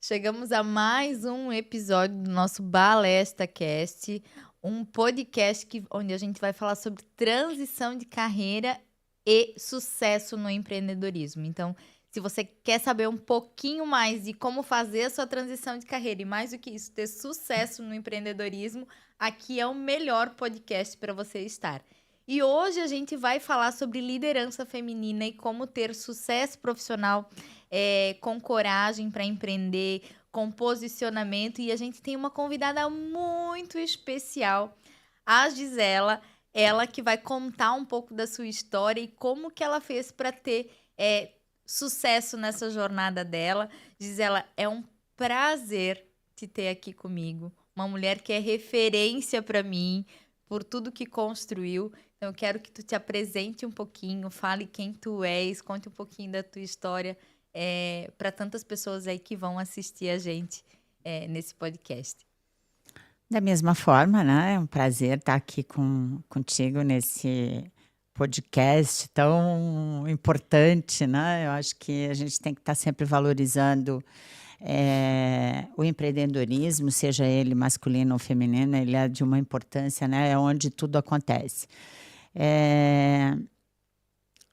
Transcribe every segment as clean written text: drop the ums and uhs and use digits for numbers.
Chegamos a mais um episódio do nosso Balesta Cast, um podcast onde a gente vai falar sobre transição de carreira e sucesso no empreendedorismo. Então, se você quer saber um pouquinho mais de como fazer a sua transição de carreira e mais do que isso, ter sucesso no empreendedorismo, aqui é o melhor podcast para você estar. E hoje a gente vai falar sobre liderança feminina e como ter sucesso profissional com coragem para empreender, com posicionamento. E a gente tem uma convidada muito especial, a Gisela, ela que vai contar um pouco da sua história e como que ela fez para ter sucesso nessa jornada dela. Gisela, é um prazer te ter aqui comigo. Uma mulher que é referência para mim por tudo que construiu. Então, eu quero que tu te apresente um pouquinho, fale quem tu és, conte um pouquinho da tua história para tantas pessoas aí que vão assistir a gente nesse podcast. Da mesma forma, né? É um prazer estar aqui contigo nesse podcast tão importante, né? Eu acho que a gente tem que estar sempre valorizando o empreendedorismo, seja ele masculino ou feminino, ele é de uma importância, né? É onde tudo acontece.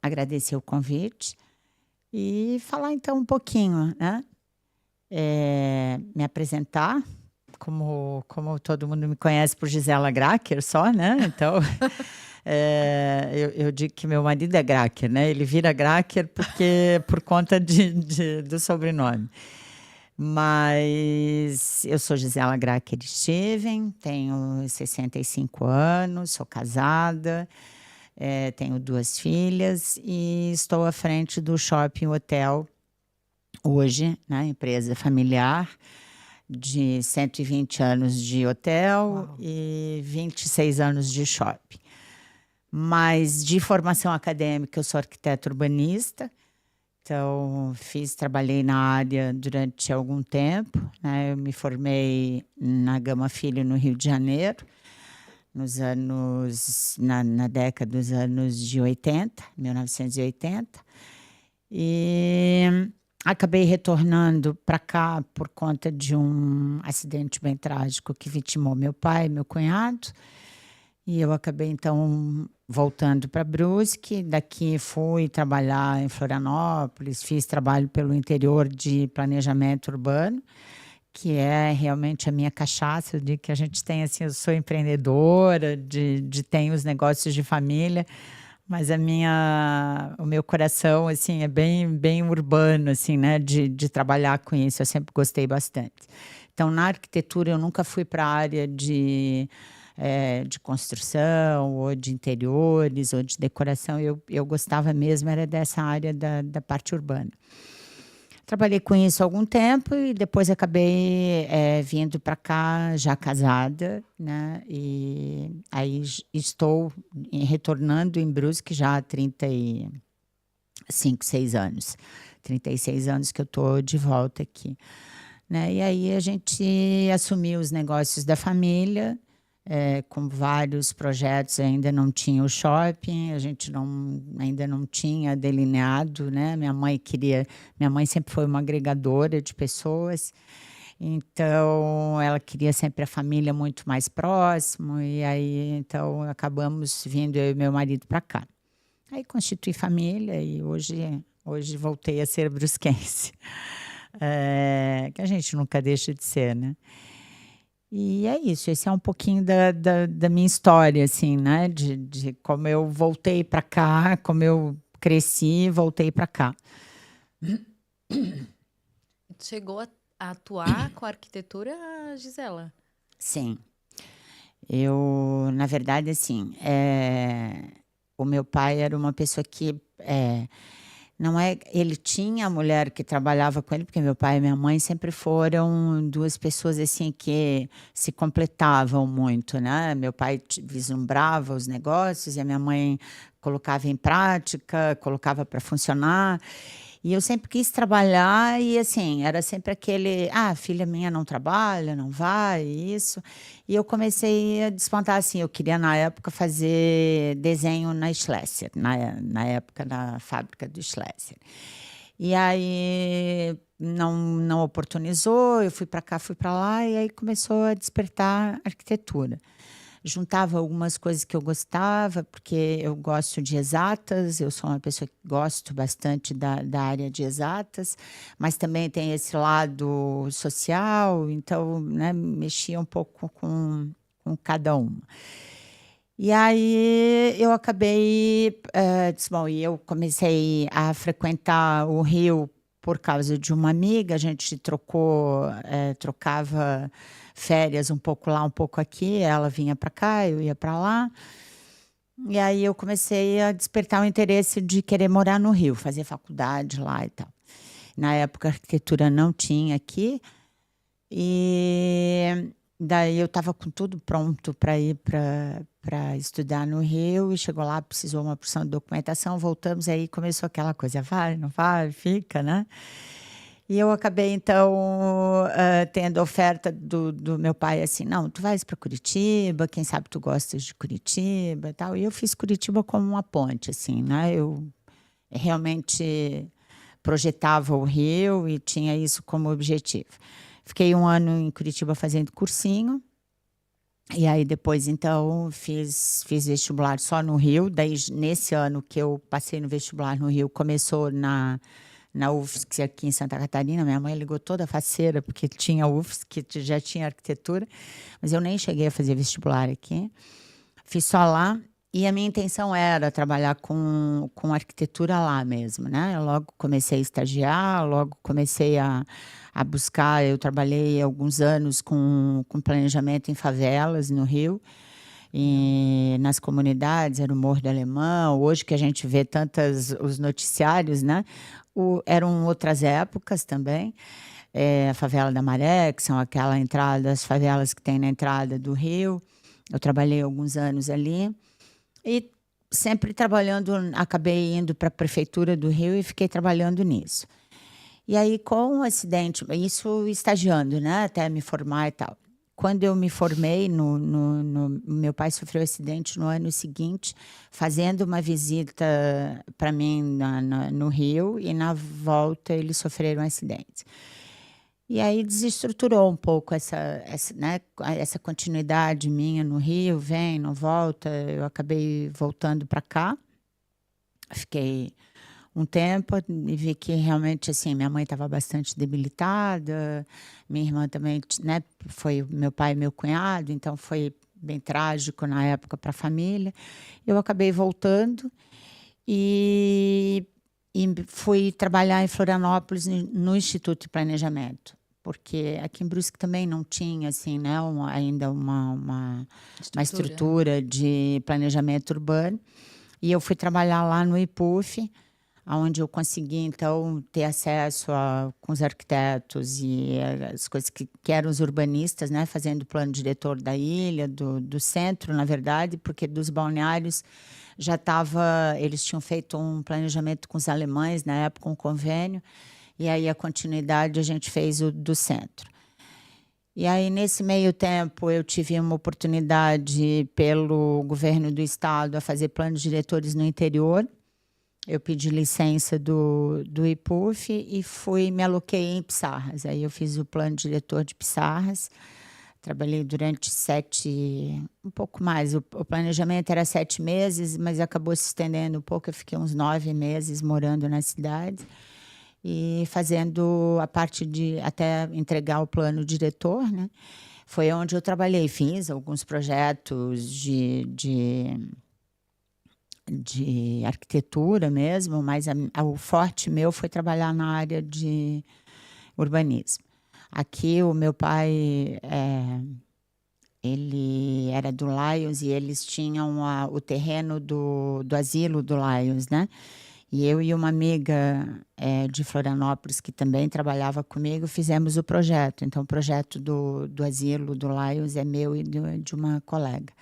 Agradecer o convite e falar então um pouquinho, né? Me apresentar. Como todo mundo me conhece por Gisela Gracker só, né? Então, eu digo que meu marido é Gracker, né? Ele vira Gracker por conta do sobrenome. Mas eu sou Gisela Gracker Steven, tenho 65 anos, sou casada, tenho 2 filhas e estou à frente do Shopping Hotel hoje, né? Empresa familiar de 120 anos de hotel. Uau. E 26 anos de shopping. Mas de formação acadêmica, eu sou arquiteta urbanista, então trabalhei na área durante algum tempo, né? Eu me formei na Gama Filho, no Rio de Janeiro, na década dos anos de 80, 1980, e acabei retornando para cá por conta de um acidente bem trágico que vitimou meu pai e meu cunhado. E eu acabei, então, voltando para Brusque. Daqui fui trabalhar em Florianópolis, fiz trabalho pelo interior de planejamento urbano, que é realmente a minha cachaça. Eu digo que a gente tem, assim, eu sou empreendedora, tenho os negócios de família, mas o meu coração, assim, é bem urbano, assim, né, de trabalhar com isso. Eu sempre gostei bastante. Então, na arquitetura, eu nunca fui para a área de construção, ou de interiores, ou de decoração. Eu gostava mesmo, era dessa área da parte urbana. Trabalhei com isso há algum tempo e depois acabei vindo para cá já casada, né? E aí estou retornando em Brusque já há 36 anos. 36 anos que eu estou de volta aqui, né? E aí a gente assumiu os negócios da família, com vários projetos. Ainda não tinha o shopping, a gente ainda não tinha delineado, né? Minha mãe sempre foi uma agregadora de pessoas, então ela queria sempre a família muito mais próximo, e aí então acabamos vindo eu e meu marido para cá. Aí constituí família e hoje voltei a ser brusquense, que a gente nunca deixa de ser, né? E é isso, esse é um pouquinho da minha história, assim, né? De como eu voltei para cá, como eu cresci e voltei para cá. Chegou a atuar com a arquitetura, Gisela? Sim. Eu, na verdade, assim, o meu pai era uma pessoa que... não é, ele tinha a mulher que trabalhava com ele, porque meu pai e minha mãe sempre foram 2 pessoas assim que se completavam muito, né? Meu pai vislumbrava os negócios e a minha mãe colocava em prática, colocava para funcionar. E eu sempre quis trabalhar e, assim, era sempre aquele... Ah, filha minha não trabalha, não vai, isso. E eu comecei a despontar, assim, eu queria, na época, fazer desenho na Schlesser, na época da fábrica do Schlesser. E aí não oportunizou, eu fui para cá, fui para lá, e aí começou a despertar arquitetura. Juntava algumas coisas que eu gostava, porque eu gosto de exatas, eu sou uma pessoa que gosto bastante da área de exatas, mas também tem esse lado social, então, né, mexia um pouco com cada uma. E aí eu acabei, disse, bom, e eu comecei a frequentar o Rio por causa de uma amiga, a gente trocava férias um pouco lá, um pouco aqui, ela vinha para cá, eu ia para lá. E aí eu comecei a despertar o interesse de querer morar no Rio, fazer faculdade lá e tal. Na época a arquitetura não tinha aqui, e daí eu estava com tudo pronto para ir para estudar no Rio, e chegou lá, precisou uma porção de documentação, voltamos, aí começou aquela coisa, vai, não vai, fica, né? E eu acabei, então, tendo a oferta do meu pai, assim, não, tu vais para Curitiba, quem sabe tu gostas de Curitiba e tal. E eu fiz Curitiba como uma ponte, assim, né? Eu realmente projetava o Rio e tinha isso como objetivo. Fiquei 1 ano em Curitiba fazendo cursinho. E aí depois, então, fiz vestibular só no Rio. Daí, nesse ano que eu passei no vestibular no Rio, começou na UFSC aqui em Santa Catarina. Minha mãe ligou toda faceira, porque tinha UFSC, que já tinha arquitetura. Mas eu nem cheguei a fazer vestibular aqui. Fiz só lá. E a minha intenção era trabalhar com arquitetura lá mesmo, né? Eu logo comecei a estagiar, logo comecei a buscar. Eu trabalhei alguns anos com planejamento em favelas no Rio, e nas comunidades, era o Morro do Alemão. Hoje que a gente vê os noticiários, né? Eram outras épocas também. A favela da Maré, que são aquela entrada, as favelas que tem na entrada do Rio. Eu trabalhei alguns anos ali. E sempre trabalhando, acabei indo para a prefeitura do Rio e fiquei trabalhando nisso. E aí, com o acidente, isso estagiando, né, até me formar e tal. Quando eu me formei, meu pai sofreu acidente no ano seguinte, fazendo uma visita para mim no Rio, e na volta eles sofreram um acidente. E aí desestruturou um pouco né, essa continuidade minha no Rio, vem, não volta. Eu acabei voltando para cá. Fiquei um tempo e vi que realmente, assim, minha mãe estava bastante debilitada, minha irmã também, né, foi meu pai e meu cunhado, então foi bem trágico na época para a família. Eu acabei voltando e fui trabalhar em Florianópolis no Instituto de Planejamento, porque aqui em Brusque também não tinha, assim, né, ainda uma estrutura de planejamento urbano. E eu fui trabalhar lá no IPUF, onde eu consegui, então, ter acesso com os arquitetos e as coisas que eram os urbanistas, né, fazendo o plano diretor da ilha, do centro, na verdade, porque dos balneários já estava, eles tinham feito um planejamento com os alemães, na época, um convênio, e aí a continuidade a gente fez o do centro. E aí, nesse meio tempo, eu tive uma oportunidade pelo governo do estado a fazer planos diretores no interior. Eu pedi licença do IPUF e me aloquei em Pissarras. Aí eu fiz o plano diretor de Pissarras. Trabalhei durante um pouco mais. O planejamento era 7 meses, mas acabou se estendendo um pouco. Eu fiquei uns 9 meses morando na cidade e fazendo a parte de até entregar o plano diretor, né? Foi onde eu trabalhei. Fiz alguns projetos de arquitetura mesmo, mas o forte meu foi trabalhar na área de urbanismo. Aqui o meu pai, ele era do Lions, e eles tinham o terreno do asilo do Lions, né? E eu e uma amiga de Florianópolis, que também trabalhava comigo, fizemos o projeto. Então, o projeto do asilo do Lions é meu e de uma colega.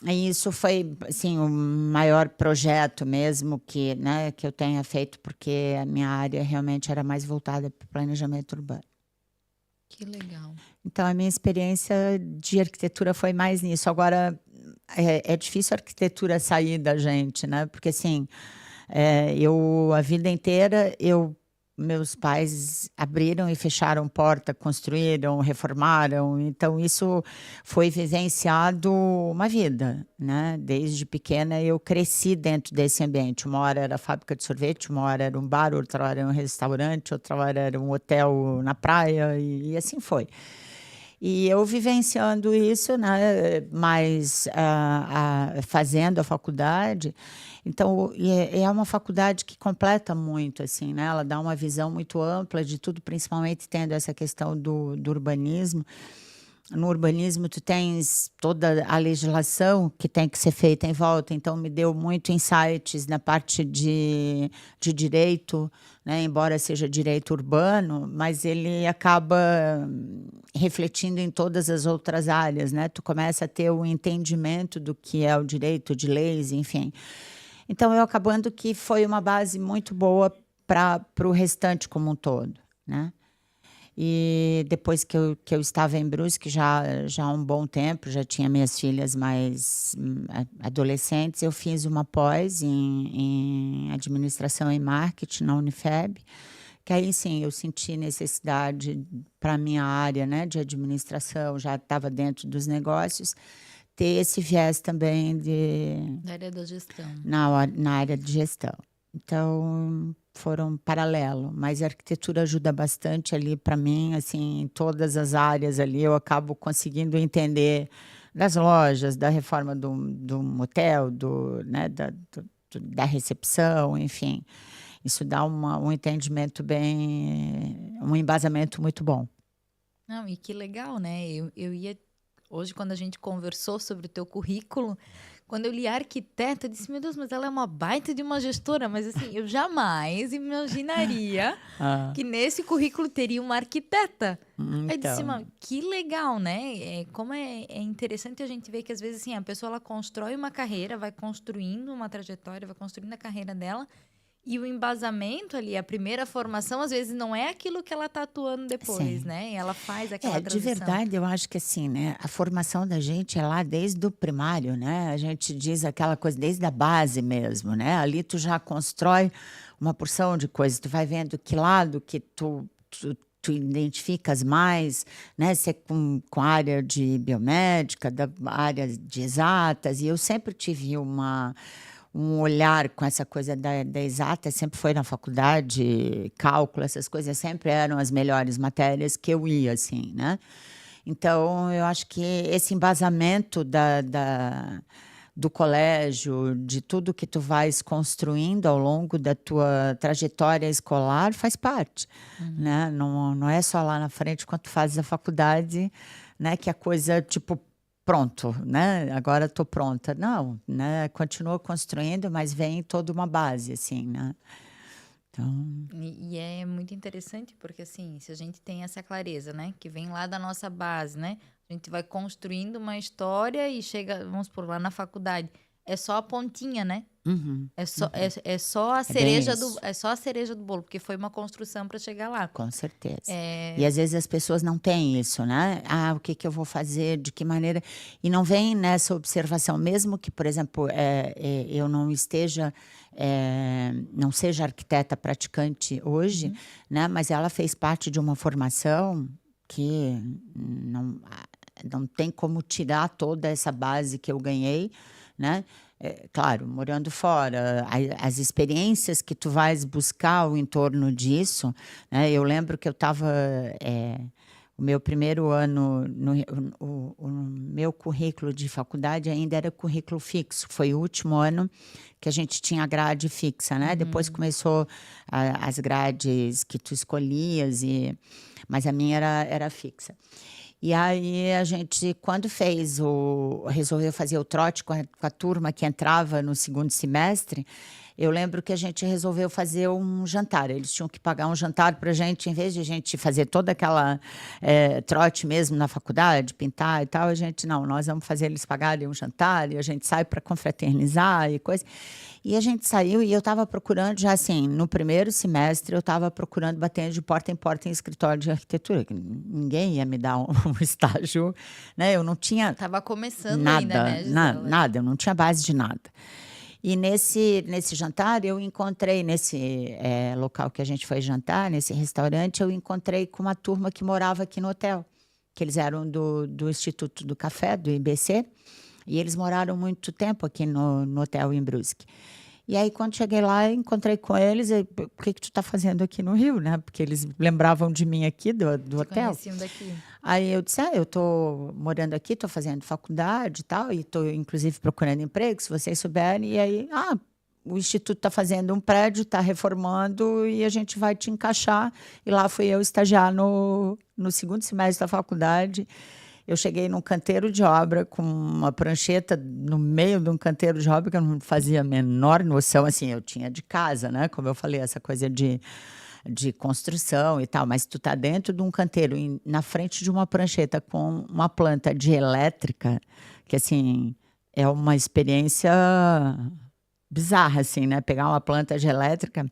E isso foi, assim, o maior projeto mesmo que eu tenha feito, porque a minha área realmente era mais voltada para o planejamento urbano. Que legal. Então, a minha experiência de arquitetura foi mais nisso. Agora, é difícil a arquitetura sair da gente, né? Porque, assim, A vida inteira, meus pais abriram e fecharam porta, construíram, reformaram. Então, isso foi vivenciado uma vida, né? Desde pequena, eu cresci dentro desse ambiente. Uma hora era fábrica de sorvete, uma hora era um bar, outra hora era um restaurante, outra hora era um hotel na praia, e assim foi. E eu vivenciando isso, né, mas fazendo a faculdade, então é uma faculdade que completa muito, assim, né? Ela dá uma visão muito ampla de tudo, principalmente tendo essa questão do urbanismo. No urbanismo, tu tens toda a legislação que tem que ser feita em volta, então me deu muito insights na parte de direito, né? Embora seja direito urbano, mas ele acaba refletindo em todas as outras áreas, né? Tu começa a ter o entendimento do que é o direito de leis, enfim. Então, eu acabando que foi uma base muito boa para o restante como um todo, né? E depois que eu estava em Brusque, já há um bom tempo, já tinha minhas filhas mais adolescentes, eu fiz uma pós em administração e marketing na Unifeb, que aí sim eu senti necessidade para a minha área, né, de administração, já estava dentro dos negócios, ter esse viés também Da área da gestão. na área de gestão. Então, foram paralelo, mas a arquitetura ajuda bastante ali para mim, assim, em todas as áreas ali, eu acabo conseguindo entender das lojas, da reforma do motel, né, da recepção, enfim. Isso dá um entendimento um embasamento muito bom. Não, e que legal, né? Eu ia. Hoje, quando a gente conversou sobre o teu currículo, quando eu li arquiteta, eu disse, meu Deus, mas ela é uma baita de uma gestora. Mas assim, eu jamais imaginaria que nesse currículo teria uma arquiteta. Aí eu disse, Então, que legal, né? Como é interessante a gente ver que às vezes assim, a pessoa ela constrói uma carreira, vai construindo uma trajetória, vai construindo a carreira dela. E o embasamento ali, a primeira formação, às vezes não é aquilo que ela está atuando depois, sim. né? Ela faz aquela De transição. verdade, eu acho que assim, né? A formação da gente é lá desde o primário, né? A gente diz aquela coisa desde a base mesmo, né? Ali tu já constrói uma porção de coisas, tu vai vendo que lado que tu identificas mais, né? Se é com a área de biomédica, da área de exatas, e eu sempre tive um olhar com essa coisa da exata, sempre foi na faculdade, cálculo, essas coisas sempre eram as melhores matérias que eu ia, assim, né? Então, eu acho que esse embasamento do colégio, de tudo que tu vais construindo ao longo da tua trajetória escolar, faz parte, né? Não é só lá na frente, quando tu fazes a faculdade, né? Que a coisa, tipo, pronto, né? Agora estou pronta. Não, né? Continua construindo, mas vem toda uma base, assim, né? Então, E é muito interessante porque, assim, se a gente tem essa clareza, né? Que vem lá da nossa base, né? A gente vai construindo uma história e chega, vamos por lá na faculdade. É só a pontinha, né? É só a bem cereja isso. é só a cereja do bolo, porque foi uma construção para chegar lá. Com certeza. E às vezes as pessoas não têm isso, né? O que eu vou fazer, de que maneira. E não vem nessa observação, mesmo que, por exemplo, eu não esteja, não seja arquiteta praticante hoje, né? Mas ela fez parte de uma formação que não tem como tirar toda essa base que eu ganhei, né? Claro, morando fora, as experiências que tu vais buscar ao entorno disso, né? Eu lembro que eu estava o meu primeiro ano, o meu currículo de faculdade ainda era currículo fixo, foi o último ano que a gente tinha grade fixa, né? Depois começou as grades que tu escolhias, mas a minha era fixa. E aí a gente, quando resolveu fazer o trote com a turma que entrava no segundo semestre, eu lembro que a gente resolveu fazer um jantar. Eles tinham que pagar um jantar para a gente, em vez de a gente fazer toda aquela trote mesmo na faculdade, pintar e tal, nós vamos fazer eles pagarem um jantar e a gente sai para confraternizar e coisa. E a gente saiu e eu estava procurando, já assim, no primeiro semestre, eu estava procurando, batendo de porta em escritório de arquitetura. Que ninguém ia me dar um estágio, né? Eu não tinha Tava começando nada, ainda, né, Gisela? nada, eu não tinha base de nada. E nesse jantar, eu encontrei, nesse local que a gente foi jantar, nesse restaurante, eu encontrei com uma turma que morava aqui no hotel, que eles eram do Instituto do Café, do IBC, e eles moraram muito tempo aqui no hotel em Brusque. E aí, quando cheguei lá, encontrei com eles, e, o que tu está fazendo aqui no Rio, né? Porque eles lembravam de mim aqui do hotel. Conheciam daqui. Aí eu disse, eu estou morando aqui, estou fazendo faculdade e tal, e estou, inclusive, procurando emprego, se vocês souberem. E aí, o Instituto está fazendo um prédio, está reformando, e a gente vai te encaixar. E lá fui eu estagiar no segundo semestre da faculdade. Eu cheguei num canteiro de obra com uma prancheta no meio de um canteiro de obra que eu não fazia a menor noção. Assim, eu tinha de casa, né? Como eu falei, essa coisa de construção e tal. Mas tu tá dentro de um canteiro, na frente de uma prancheta com uma planta de elétrica, que, assim, é uma experiência bizarra, assim, né? Pegar uma planta de elétrica...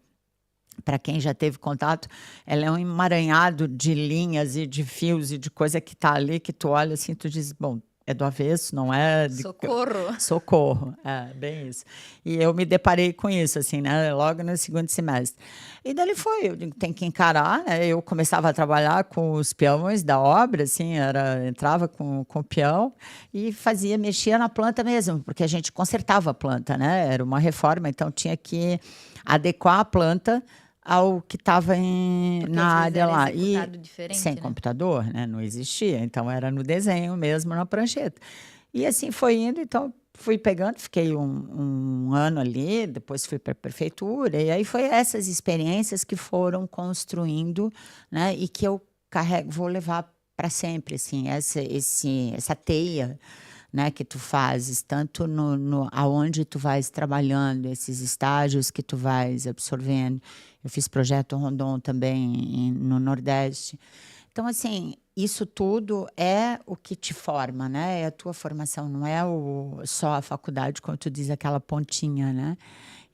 Para quem já teve contato, ela é um emaranhado de linhas e de fios e de coisa que está ali, que tu olha assim, tu diz, bom, é do avesso, não é... Socorro! Socorro, bem isso. E eu me deparei com isso, assim, né, logo no segundo semestre. E dali foi, eu digo, tem que encarar, né, eu começava a trabalhar com os peões da obra, assim, entrava com o peão e mexia na planta mesmo, porque a gente consertava a planta, né, era uma reforma, então tinha que adequar a planta ao que estava na área lá. Sem computador, né? Não existia. Então, era no desenho mesmo, na prancheta. E assim foi indo. Então, fui pegando, fiquei um ano ali, depois fui para a prefeitura. E aí foi essas experiências que foram construindo, né? E que eu vou levar para sempre, assim, essa teia, né, que tu fazes, tanto aonde tu vais trabalhando, esses estágios que tu vais absorvendo. Eu fiz projeto Rondon também no Nordeste. Então, assim, isso tudo é o que te forma, né? É a tua formação, não é só a faculdade, como tu diz, aquela pontinha, né?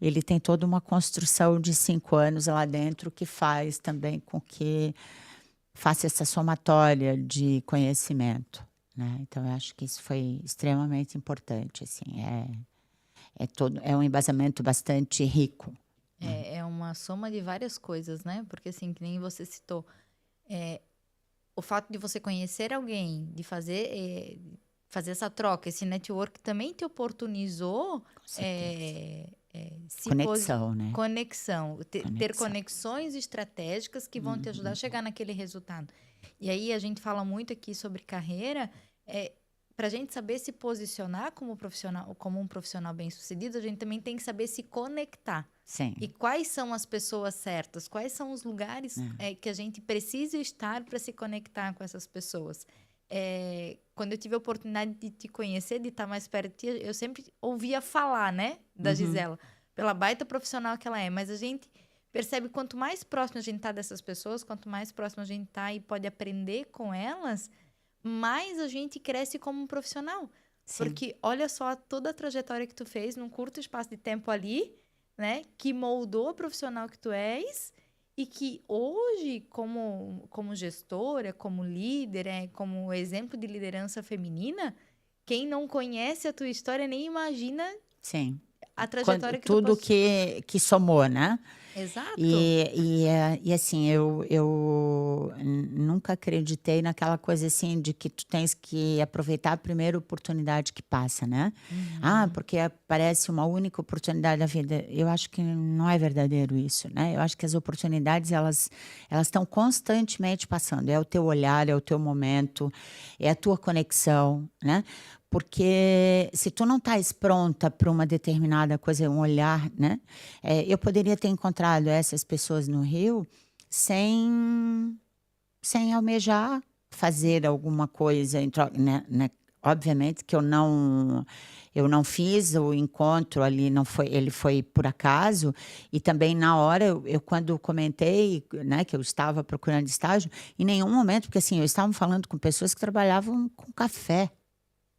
Ele tem toda uma construção de 5 anos lá dentro que faz também com que faça essa somatória de conhecimento. Né? Então, eu acho que isso foi extremamente importante. Assim, é um embasamento bastante rico. É uma soma de várias coisas, né? Porque, assim, que nem você citou, o fato de você conhecer alguém, de fazer essa troca, esse network também te oportunizou conexão, né? Conexão. Ter conexões estratégicas que vão te ajudar a chegar naquele resultado. E aí a gente fala muito aqui sobre carreira, para a gente saber se posicionar como um profissional bem-sucedido, a gente também tem que saber se conectar. Sim. E quais são as pessoas certas? Quais são os lugares que a gente precisa estar para se conectar com essas pessoas? Quando eu tive a oportunidade de te conhecer, de estar mais perto de ti, eu sempre ouvia falar, né, da Gisela, pela baita profissional que ela é, mas a gente percebe quanto mais próximo a gente está dessas pessoas, quanto mais próximo a gente está e pode aprender com elas, mais a gente cresce como um profissional. Sim. Porque olha só toda a trajetória que tu fez num curto espaço de tempo ali, né, que moldou a profissional que tu és e que hoje, como gestora, como líder, como exemplo de liderança feminina, quem não conhece a tua história nem imagina. Sim. A trajetória que tudo que somou, né? Exato. E assim, eu nunca acreditei naquela coisa assim de que tu tens que aproveitar a primeira oportunidade que passa, né? Porque aparece uma única oportunidade da vida. Eu acho que não é verdadeiro isso, né? Eu acho que as oportunidades, elas estão constantemente passando. É o teu olhar, é o teu momento, é a tua conexão, né? Porque se tu não estás pronta para uma determinada coisa, um olhar, né? Eu poderia ter encontrado essas pessoas no Rio sem almejar fazer alguma coisa em troca, né? Obviamente que eu não fiz o encontro ali, ele foi por acaso, e também na hora, eu quando comentei, né, que eu estava procurando estágio, em nenhum momento, porque assim, eu estava falando com pessoas que trabalhavam com café.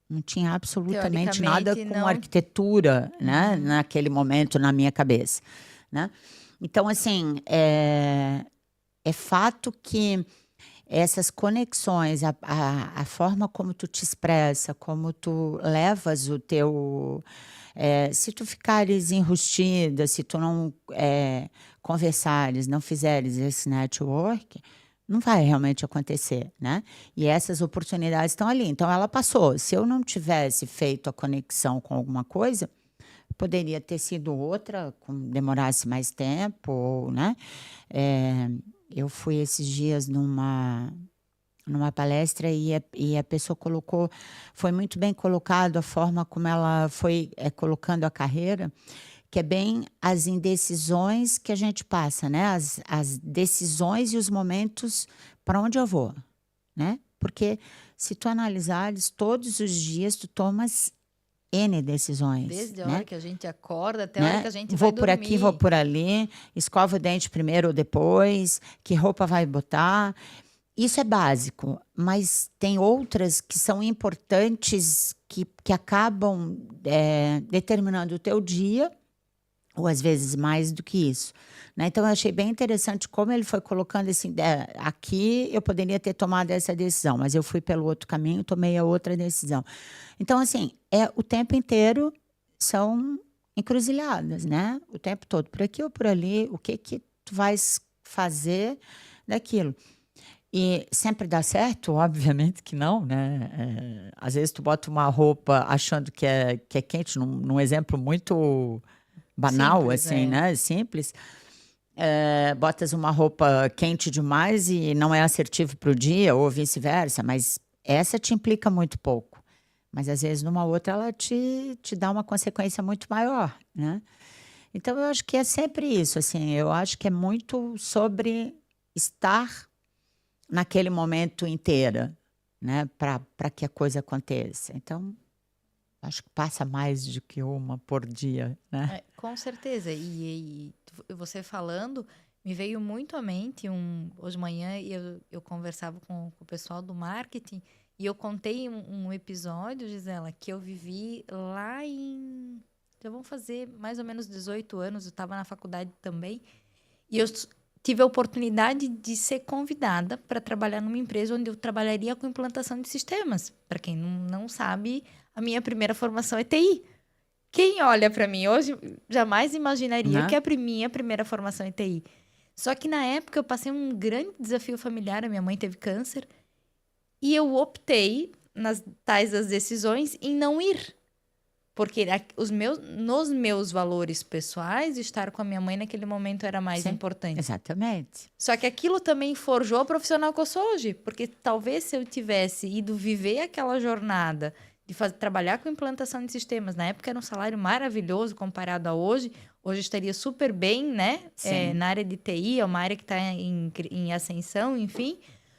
Não tinha absolutamente nada com arquitetura, né? Naquele momento, na minha cabeça, né? Então, assim, é fato que essas conexões, a forma como tu te expressa, como tu levas o teu... se tu ficares enrustida, se tu não conversares, não fizeres esse network, não vai realmente acontecer, né? E essas oportunidades estão ali. Então, ela passou. Se eu não tivesse feito a conexão com alguma coisa, poderia ter sido outra, demorasse mais tempo, ou, né? Eu fui esses dias numa palestra e a pessoa colocou, foi muito bem colocado a forma como ela foi colocando a carreira, que é bem as indecisões que a gente passa, né? As decisões e os momentos para onde eu vou, né? Porque se tu analisares, todos os dias tu tomas N decisões, Desde a né? hora que a gente acorda até a hora Né? que a gente Vou vai por aqui, vou dormir. por ali, escova o dente primeiro ou depois, que roupa vai botar. Isso é básico, mas tem outras que são importantes que acabam determinando o teu dia, ou às vezes mais do que isso, né? Então eu achei bem interessante como ele foi colocando assim, aqui eu poderia ter tomado essa decisão, mas eu fui pelo outro caminho, tomei a outra decisão. Então assim, o tempo inteiro são encruzilhadas, né? O tempo todo, por aqui ou por ali, o que que tu vais fazer daquilo. E sempre dá certo? Obviamente que não, né? Às vezes tu bota uma roupa achando que é quente, num exemplo muito banal, Simples, assim, né? Simples. Botas uma roupa quente demais e não é assertivo para o dia, ou vice-versa, mas essa te implica muito pouco. Mas às vezes numa outra ela te dá uma consequência muito maior, né? Então eu acho que é sempre isso, assim, eu acho que é muito sobre estar naquele momento inteira, né? Para que a coisa aconteça. Então, acho que passa mais do que uma por dia, né? Com certeza. Você falando, me veio muito à mente hoje de manhã eu conversava com o pessoal do marketing e eu contei um episódio, Gisela, que eu vivi lá já vão fazer mais ou menos 18 anos, eu estava na faculdade também, e tive a oportunidade de ser convidada para trabalhar numa empresa onde eu trabalharia com implantação de sistemas. Para quem não sabe, a minha primeira formação é TI. Quem olha para mim hoje jamais imaginaria que Né? a minha primeira formação é TI. Só que na época eu passei um grande desafio familiar, a minha mãe teve câncer, e eu optei, nas tais das decisões, em não ir. Porque nos meus valores pessoais, estar com a minha mãe naquele momento era mais Sim, importante. exatamente. Só que aquilo também forjou a profissional que eu sou hoje. Porque talvez se eu tivesse ido viver aquela jornada de trabalhar com implantação de sistemas, na época era um salário maravilhoso comparado a hoje. Hoje estaria super bem, né? Sim. Na área de TI, é uma área que está em ascensão, enfim.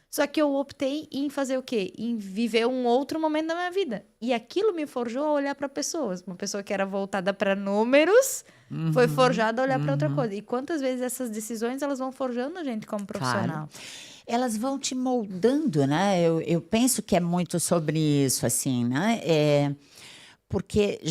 Só que eu optei em fazer o quê? Em viver um outro momento da minha vida. E aquilo me forjou a olhar para pessoas. Uma pessoa que era voltada para números foi forjada a olhar para outra coisa. E quantas vezes essas decisões elas vão forjando a gente como Claro. profissional? Elas vão te moldando, né? Eu penso que é muito sobre isso, assim, né? Porque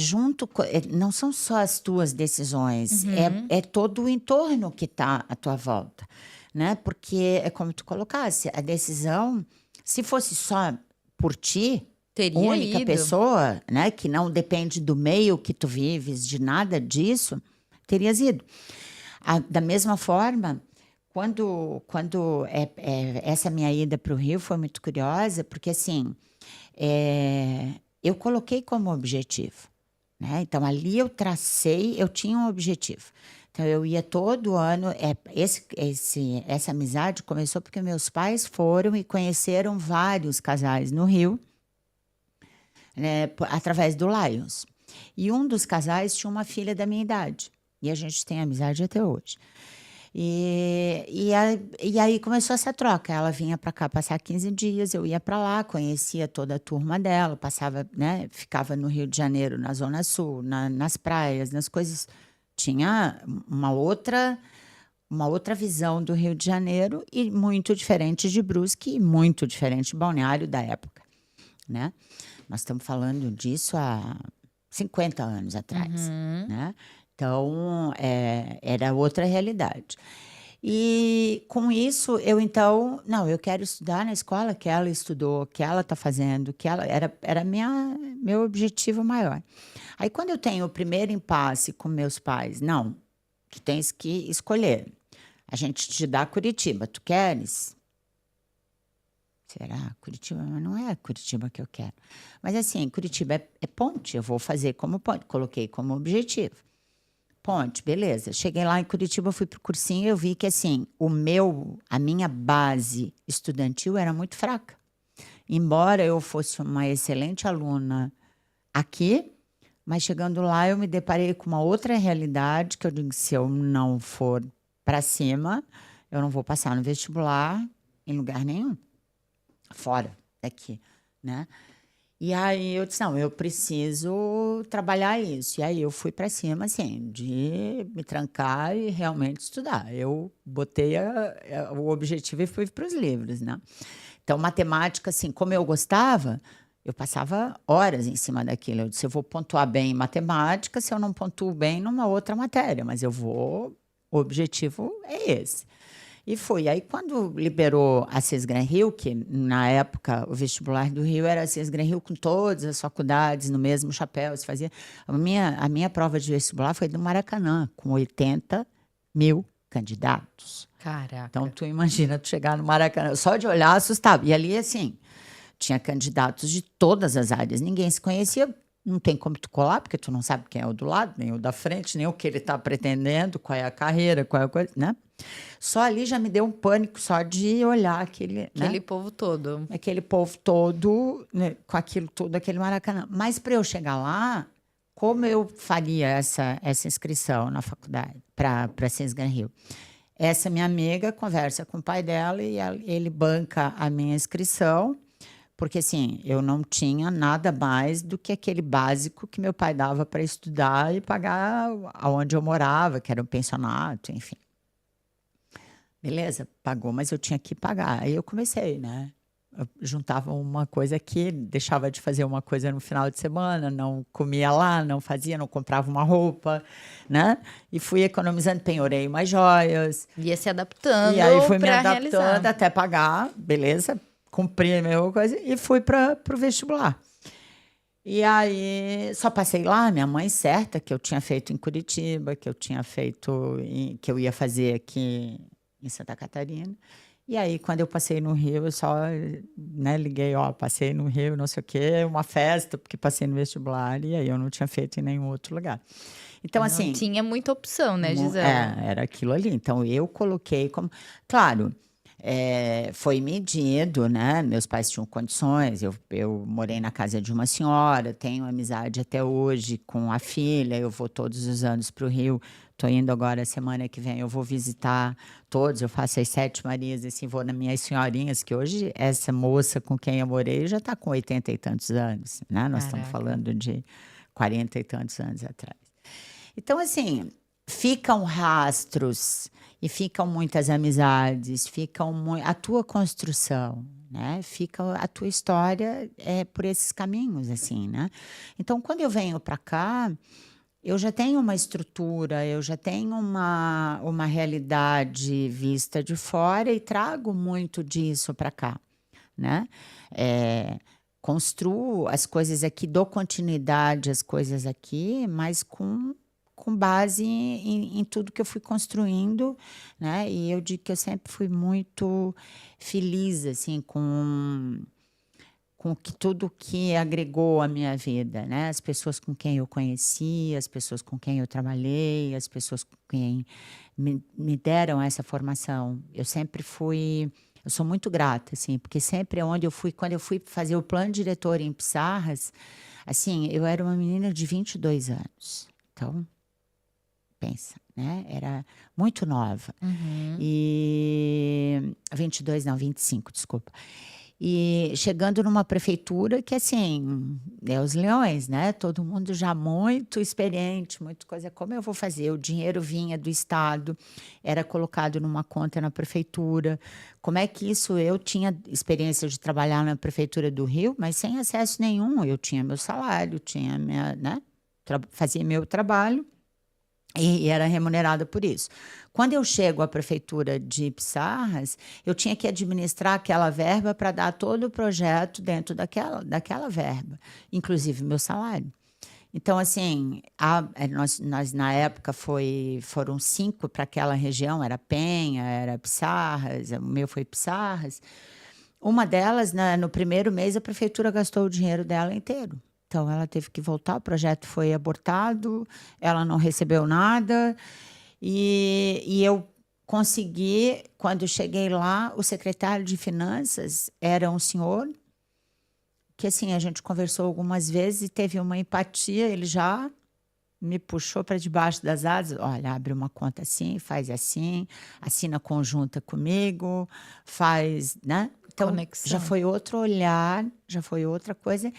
não são só as tuas decisões, é todo o entorno que está à tua volta, né? Porque é como tu colocasse, a decisão, se fosse só por ti, Teria única ido. pessoa, né? Que não depende do meio que tu vives, de nada disso, terias ido. Da mesma forma, quando essa minha ida para o Rio foi muito curiosa, porque assim, eu coloquei como objetivo, né? Então ali eu tinha um objetivo. Então eu ia todo ano. Essa amizade começou porque meus pais foram e conheceram vários casais no Rio, né, através do Lions. E um dos casais tinha uma filha da minha idade. E a gente tem amizade até hoje. E aí começou essa troca. Ela vinha para cá passar 15 dias, eu ia para lá, conhecia toda a turma dela, passava, né, ficava no Rio de Janeiro, na Zona Sul, nas praias, nas coisas. Tinha uma outra visão do Rio de Janeiro e muito diferente de Brusque e muito diferente de Balneário da época, né? Nós estamos falando disso há 50 anos atrás, né? Então, era outra realidade. E com isso, eu então, não, eu quero estudar na escola que ela estudou, que ela está fazendo, que ela era meu objetivo maior. Aí, quando eu tenho o primeiro impasse com meus pais, não, tu tens que escolher. A gente te dá Curitiba, tu queres? Será? Curitiba? Mas não é Curitiba que eu quero. Mas assim, Curitiba é ponte, eu vou fazer como ponte, coloquei como objetivo. Ponte, beleza. Cheguei lá em Curitiba, fui pro cursinho e eu vi que assim, a minha base estudantil era muito fraca. Embora eu fosse uma excelente aluna aqui, mas chegando lá eu me deparei com uma outra realidade que eu digo, se eu não for para cima, eu não vou passar no vestibular em lugar nenhum, fora daqui, né? E aí eu disse, não, eu preciso trabalhar isso. E aí eu fui para cima, assim, de me trancar e realmente estudar. Eu botei o objetivo e fui para os livros, né? Então, matemática, assim, como eu gostava, eu passava horas em cima daquilo. Eu disse, eu vou pontuar bem em matemática, se eu não pontuo bem numa outra matéria, mas o objetivo é esse. E fui. Aí, quando liberou a Cisgran Rio, que na época o vestibular do Rio era a Cisgran Rio com todas as faculdades no mesmo chapéu, se fazia. A minha prova de vestibular foi do Maracanã, com 80.000 candidatos. Caraca. Então, tu imagina tu chegar no Maracanã, só de olhar assustava. E ali, assim, tinha candidatos de todas as áreas, ninguém se conhecia. Não tem como tu colar, porque tu não sabe quem é o do lado, nem o da frente, nem o que ele está pretendendo, qual é a carreira, qual é a coisa, né? Só ali já me deu um pânico só de olhar aquele povo todo. Aquele povo todo, né, com aquilo tudo, aquele Maracanã. Mas para eu chegar lá, como eu faria essa inscrição na faculdade para Cisgran Rio? Essa minha amiga conversa com o pai dela e ele banca a minha inscrição. Porque, assim, eu não tinha nada mais do que aquele básico que meu pai dava para estudar e pagar aonde eu morava, que era um pensionato, enfim. Beleza, pagou, mas eu tinha que pagar. Aí eu comecei, né? Eu juntava uma coisa aqui, deixava de fazer uma coisa no final de semana, não comia lá, não fazia, não comprava uma roupa, né? E fui economizando, penhorei umas joias. Ia se adaptando. E aí fui me adaptando realizar. até pagar, beleza? Cumpri a mesma coisa e fui para o vestibular. E aí só passei lá, minha mãe certa que eu tinha feito em Curitiba, que eu tinha feito, que eu ia fazer aqui em Santa Catarina. E aí, quando eu passei no Rio, eu só, né, liguei, ó, passei no Rio, não sei o quê, uma festa, porque passei no vestibular, e aí eu não tinha feito em nenhum outro lugar. Então, não assim... tinha muita opção, né, Gisela? era aquilo ali. Então, eu coloquei como... Claro, foi medido, né? Meus pais tinham condições, eu morei na casa de uma senhora, tenho amizade até hoje com a filha, eu vou todos os anos para o Rio, estou indo agora, semana que vem, eu vou visitar todos, eu faço as 7 Marias, assim, vou nas minhas senhorinhas, que hoje essa moça com quem eu morei já está com 80 e tantos anos, né? Nós estamos falando de 40 e tantos anos atrás. Então, assim, ficam rastros e ficam muitas amizades, a tua construção, né? Fica a tua história por esses caminhos, assim, né? Então, quando eu venho para cá, eu já tenho uma estrutura, eu já tenho uma realidade vista de fora e trago muito disso para cá, né? Construo as coisas aqui, dou continuidade às coisas aqui, mas com base em tudo que eu fui construindo, né? E eu digo que eu sempre fui muito feliz, assim, com tudo que agregou à minha vida, né? As pessoas com quem eu conheci, as pessoas com quem eu trabalhei, as pessoas com quem me deram essa formação. Eu sou muito grata, assim, porque sempre quando eu fui fazer o plano diretor em Pissarras, assim, eu era uma menina de 22 anos. Então, pensa, né? Era muito nova. E 22, não, 25, desculpa. E chegando numa prefeitura que, assim, os leões, né? Todo mundo já muito experiente, muito coisa. Como eu vou fazer? O dinheiro vinha do Estado, era colocado numa conta na prefeitura. Como é que isso? Eu tinha experiência de trabalhar na prefeitura do Rio, mas sem acesso nenhum. Eu tinha meu salário, tinha minha, né? Fazia meu trabalho. E era remunerada por isso. Quando eu chego à prefeitura de Pissarras, eu tinha que administrar aquela verba para dar todo o projeto dentro daquela verba, inclusive meu salário. Então, assim, nós na época foram 5 para aquela região, era Penha, era Pissarras, o meu foi Pissarras. Uma delas, no primeiro mês, a prefeitura gastou o dinheiro dela inteiro. Então, ela teve que voltar, o projeto foi abortado, ela não recebeu nada. E eu consegui, quando cheguei lá, o secretário de Finanças era um senhor que, assim, a gente conversou algumas vezes e teve uma empatia, ele já me puxou para debaixo das asas. Olha, abre uma conta assim, faz assim, assina conjunta comigo, faz, né? Então, já Conexão. foi outro olhar, já foi outra coisa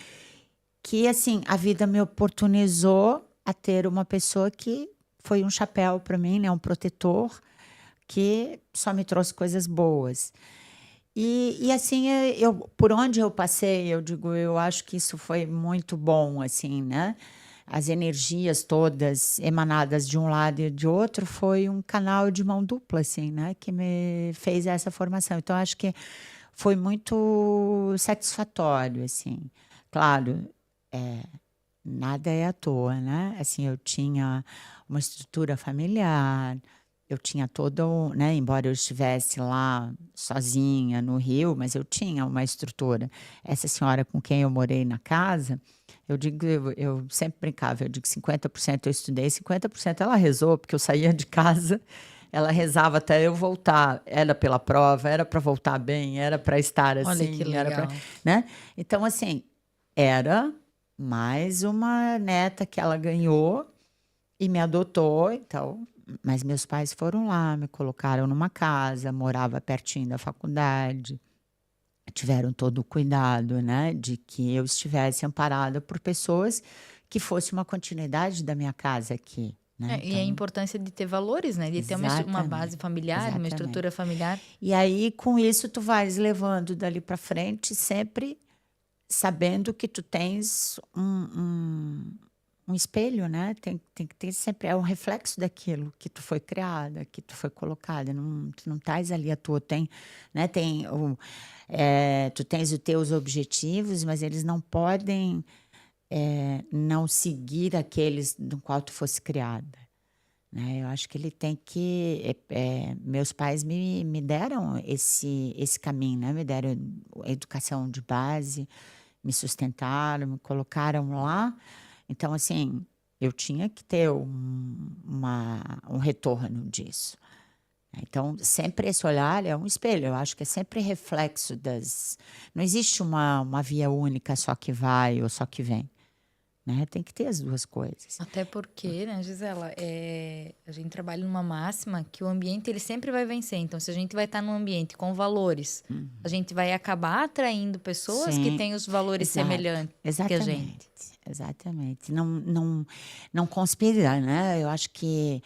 que, assim, a vida me oportunizou a ter uma pessoa que foi um chapéu para mim, né? Um protetor que só me trouxe coisas boas. E assim, por onde eu passei, eu digo, eu acho que isso foi muito bom, assim, né? As energias todas emanadas de um lado e de outro foi um canal de mão dupla, assim, né? Que me fez essa formação. Então, acho que foi muito satisfatório, assim. Claro, nada é à toa, né? Assim, eu tinha uma estrutura familiar, eu tinha todo, né? Embora eu estivesse lá sozinha no Rio, mas eu tinha uma estrutura. Essa senhora com quem eu morei na casa, eu digo, eu sempre brincava, eu digo 50% eu estudei, 50% ela rezou, porque eu saía de casa, ela rezava até eu voltar. Era pela prova, era para voltar bem, era para estar Olha que assim, era para, legal. né? Então, assim, era mais uma neta que ela ganhou e me adotou, então. Mas meus pais foram lá, me colocaram numa casa, morava pertinho da faculdade, tiveram todo o cuidado, né, de que eu estivesse amparada por pessoas que fosse uma continuidade da minha casa aqui, né? E a Então, importância de ter valores, né? De ter uma base exatamente, familiar, uma exatamente. estrutura familiar. E aí, com isso, tu vais levando dali para frente, sempre sabendo que tu tens um espelho, né? Tem que ter sempre, é um reflexo daquilo que tu foi criada, que tu foi colocada. Não, tu não estás ali à toa. Tem, né? Tu tens os teus objetivos, mas eles não podem não seguir aqueles do qual tu fosse criada. Né? Eu acho que ele tem que. Meus pais me deram esse caminho, né? Me deram educação de base, me sustentaram, me colocaram lá. Então, assim, eu tinha que ter um retorno disso. Então, sempre esse olhar é um espelho. Eu acho que é sempre reflexo das. Não existe uma via única só que vai ou só que vem. Né? Tem que ter as duas coisas. Até porque, né, Gisela, a gente trabalha numa máxima que o ambiente ele sempre vai vencer. Então, se a gente vai estar num ambiente com valores, a gente vai acabar atraindo pessoas que Sim, têm os valores exato. semelhantes que a gente. Exatamente. Exatamente. Não conspira, né? Eu acho que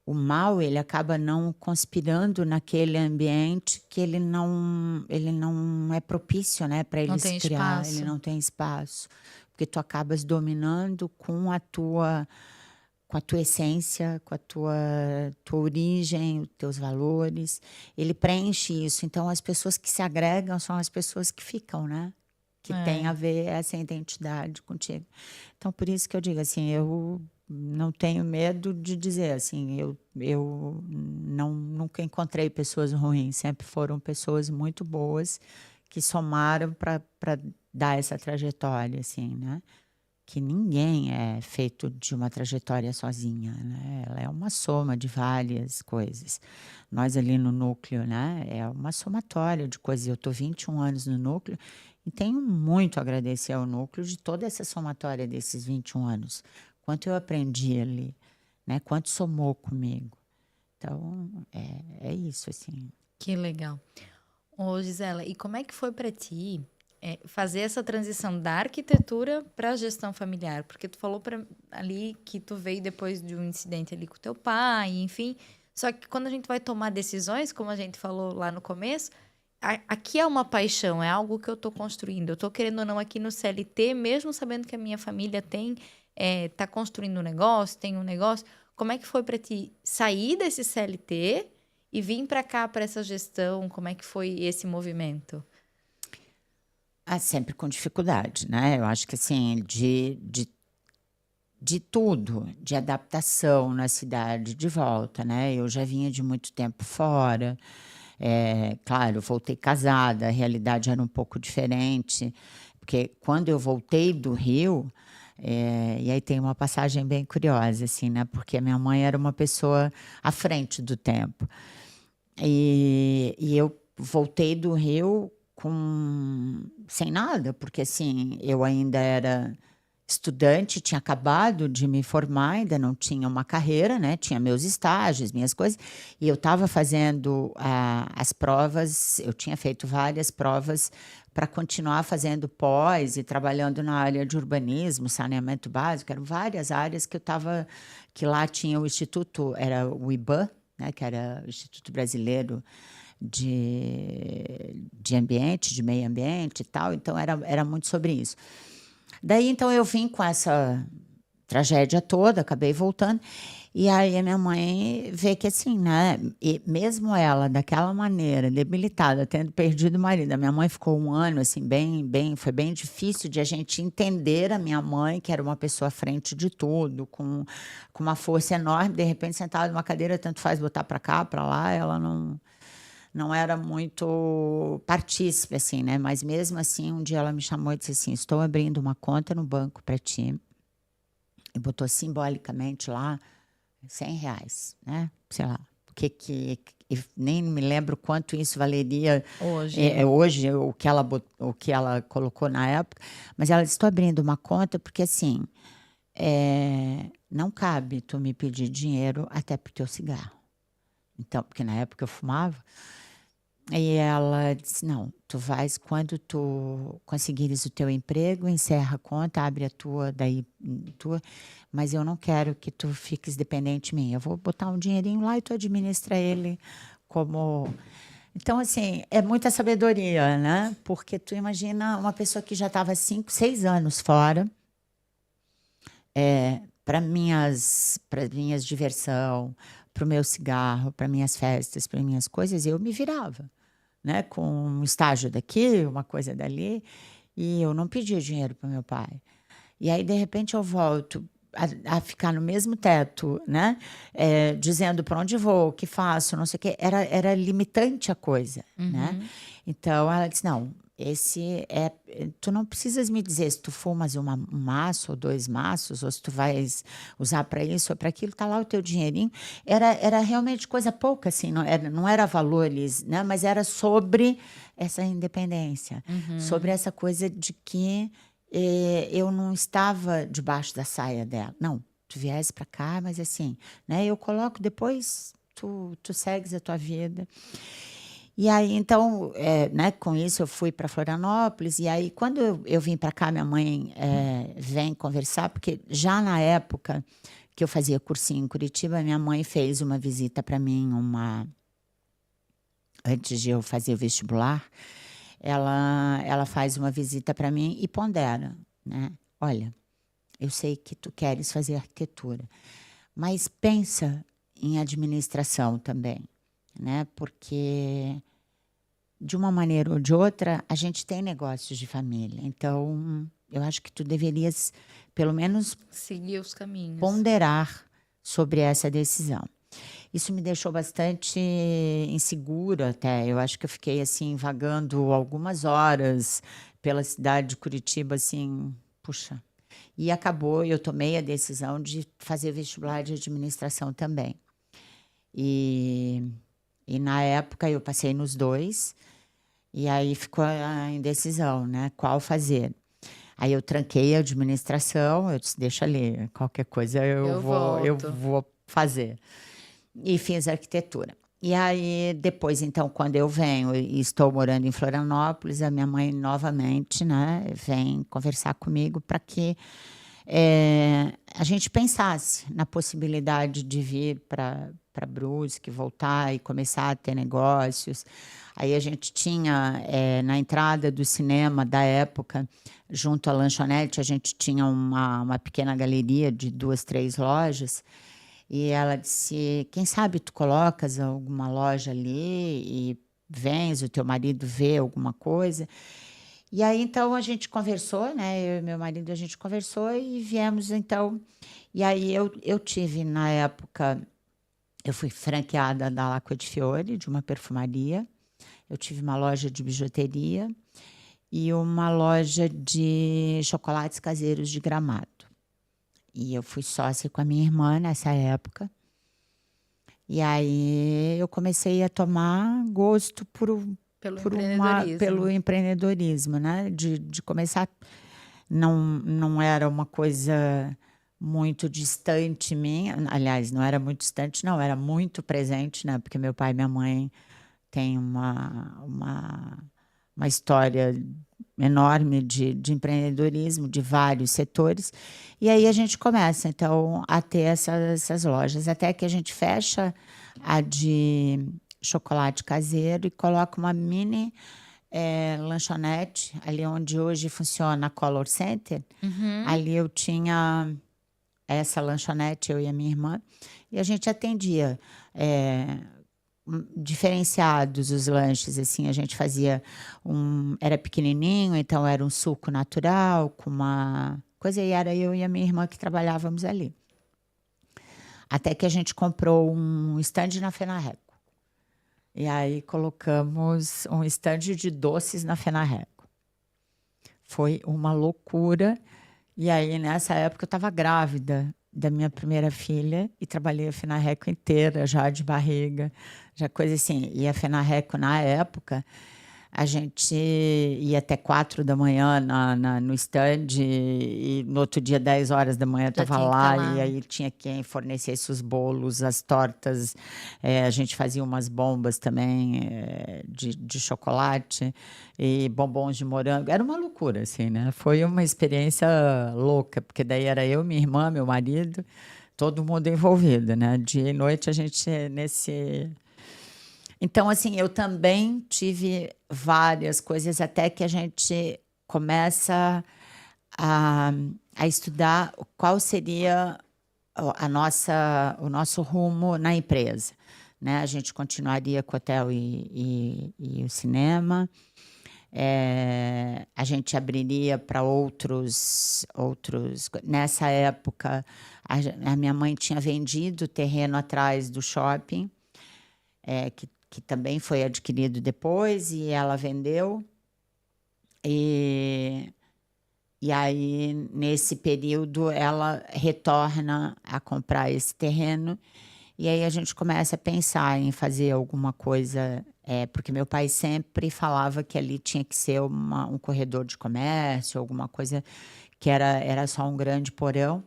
o mal ele acaba não conspirando naquele ambiente que ele não é propício, né, para Não ele se tem criar, ele espaço. não tem espaço, porque tu acabas dominando com a tua essência, com a tua origem, os teus valores. Ele preenche isso. Então, as pessoas que se agregam são as pessoas que ficam, né? Que tem a É. ver essa identidade contigo. Então, por isso que eu digo assim, eu não tenho medo de dizer assim, eu nunca encontrei pessoas ruins, sempre foram pessoas muito boas que somaram para dar essa trajetória, assim, né? Que ninguém é feito de uma trajetória sozinha, né? Ela é uma soma de várias coisas. Nós ali no núcleo, né? É uma somatória de coisas. Eu estou 21 anos no núcleo e tenho muito a agradecer ao núcleo de toda essa somatória desses 21 anos. Quanto eu aprendi ali, né? Quanto somou comigo. Então, é isso, assim. Que legal. Ô, Gisela, e como é que foi para ti fazer essa transição da arquitetura para a gestão familiar? Porque tu falou ali que tu veio depois de um incidente ali com teu pai, enfim. Só que quando a gente vai tomar decisões, como a gente falou lá no começo, aqui é uma paixão, é algo que eu estou construindo. Eu estou querendo ou não aqui no CLT, mesmo sabendo que a minha família tem tá construindo um negócio, tem um negócio. Como é que foi para ti sair desse CLT e vir para cá, para essa gestão? Como é que foi esse movimento? Sempre com dificuldade, né? Eu acho que assim, de tudo, de adaptação na cidade, de volta, né? Eu já vinha de muito tempo fora. Claro, eu voltei casada, a realidade era um pouco diferente, porque quando eu voltei do Rio, e aí tem uma passagem bem curiosa, assim, né? Porque a minha mãe era uma pessoa à frente do tempo. E eu voltei do Rio sem nada, porque assim, eu ainda era estudante, tinha acabado de me formar, ainda não tinha uma carreira, né? Tinha meus estágios, minhas coisas, e eu estava fazendo as provas, eu tinha feito várias provas para continuar fazendo pós e trabalhando na área de urbanismo, saneamento básico, eram várias áreas que eu estava, que lá tinha o Instituto, era o IBAN, né? Que era o Instituto Brasileiro de Ambiente, de Meio Ambiente e tal, então era muito sobre isso. Daí, então, eu vim com essa tragédia toda, acabei voltando. E aí a minha mãe vê que assim, né? E mesmo ela, daquela maneira, debilitada, tendo perdido o marido, a minha mãe ficou um ano, assim, foi bem difícil de a gente entender a minha mãe, que era uma pessoa à frente de tudo, com uma força enorme, de repente, sentada numa cadeira, tanto faz botar para cá, para lá, ela não era muito partícipe, assim, né? Mas mesmo assim, um dia ela me chamou e disse assim: estou abrindo uma conta no banco para ti. E botou simbolicamente lá R$ 100, né? Sei lá, nem me lembro quanto isso valeria hoje, o que ela colocou na época. Mas ela disse: estou abrindo uma conta porque assim, não cabe tu me pedir dinheiro até pro teu cigarro. Então, porque na época eu fumava. E ela disse: não, tu vais quando tu conseguires o teu emprego, encerra a conta, abre a tua, mas eu não quero que tu fiques dependente de mim. Eu vou botar um dinheirinho lá e tu administra ele como. Então, assim, é muita sabedoria, né? Porque tu imagina uma pessoa que já estava 5, 6 anos fora, para minhas diversão, para o meu cigarro, para minhas festas, para minhas coisas, eu me virava, né? Com um estágio daqui, uma coisa dali, e eu não pedia dinheiro para meu pai. E aí, de repente, eu volto a ficar no mesmo teto, né? Dizendo para onde vou, o que faço, não sei o quê. Era limitante a coisa, né? Então, ela disse: não, tu não precisas me dizer se tu fumas um maço ou 2 maços, ou se tu vais usar para isso ou para aquilo, tá lá o teu dinheirinho. Era realmente coisa pouca, assim, não era valores, né? Mas era sobre essa independência, sobre essa coisa de que eu não estava debaixo da saia dela. Não, tu viesse para cá, mas assim, né? Eu coloco depois, tu segues a tua vida. E aí, então, né, com isso eu fui para Florianópolis, e aí quando eu vim para cá, minha mãe vem conversar, porque já na época que eu fazia cursinho em Curitiba, minha mãe fez uma visita para mim, antes de eu fazer o vestibular, ela faz uma visita para mim e pondera, né? Olha, eu sei que tu queres fazer arquitetura, mas pensa em administração também, né? Porque de uma maneira ou de outra, a gente tem negócios de família. Então, eu acho que tu deverias, pelo menos, seguir os caminhos, ponderar sobre essa decisão. Isso me deixou bastante insegura até. Eu acho que eu fiquei assim vagando algumas horas pela cidade de Curitiba, assim, puxa. E acabou, eu tomei a decisão de fazer vestibular de administração também. E na época eu passei nos 2, e aí ficou a indecisão, né? Qual fazer? Aí eu tranquei a administração, eu disse: deixa ali, qualquer coisa eu vou fazer. E fiz arquitetura. E aí, depois, então, quando eu venho e estou morando em Florianópolis, a minha mãe novamente, né, vem conversar comigo para que a gente pensasse na possibilidade de vir para para Brusque, voltar e começar a ter negócios. Aí a gente tinha, na entrada do cinema da época, junto à lanchonete, a gente tinha uma pequena galeria de 2, 3 lojas. E ela disse: quem sabe tu colocas alguma loja ali e vens, o teu marido vê alguma coisa. E aí então a gente conversou, né? Eu e meu marido, a gente conversou e viemos então. E aí eu tive, na época, eu fui franqueada da Lacqua di Fiore, de uma perfumaria. Eu tive uma loja de bijuteria e uma loja de chocolates caseiros de Gramado. E eu fui sócia com a minha irmã nessa época. E aí eu comecei a tomar gosto pelo empreendedorismo, né? De começar. Não era uma coisa muito distante minha. Aliás, não era muito distante, não, era muito presente, né? Porque meu pai e minha mãe têm uma história enorme de empreendedorismo, de vários setores. E aí a gente começa, então, a ter essas lojas, até que a gente fecha a de chocolate caseiro e coloca uma mini lanchonete, ali onde hoje funciona a Color Center. Ali eu tinha essa lanchonete, eu e a minha irmã, e a gente atendia diferenciados os lanches, assim, a gente fazia era pequenininho, então era um suco natural com uma coisa, e era eu e a minha irmã que trabalhávamos ali. Até que a gente comprou um stand na Fenarreco. E aí colocamos um stand de doces na Fenarreco. Foi uma loucura. E aí, nessa época, eu estava grávida da minha primeira filha e trabalhei a Fenarreco inteira, já de barriga, já coisa assim. E a Fenarreco, na época, a gente ia até 4 da manhã no stand e no outro dia, 10 horas da manhã, estava lá. E aí tinha quem fornecesse os bolos, as tortas. A gente fazia umas bombas também de chocolate e bombons de morango. Era uma loucura, assim, né? Foi uma experiência louca, porque daí era eu, minha irmã, meu marido, todo mundo envolvido, né? Dia e noite a gente nesse... Então, assim, eu também tive várias coisas, até que a gente começa a estudar qual seria o nosso rumo na empresa, né? A gente continuaria com o hotel e o cinema. A gente abriria para outros. Nessa época, a minha mãe tinha vendido o terreno atrás do shopping, que também foi adquirido depois, e ela vendeu. E aí, nesse período, ela retorna a comprar esse terreno. E aí a gente começa a pensar em fazer alguma coisa, porque meu pai sempre falava que ali tinha que ser um corredor de comércio, alguma coisa que era só um grande porão.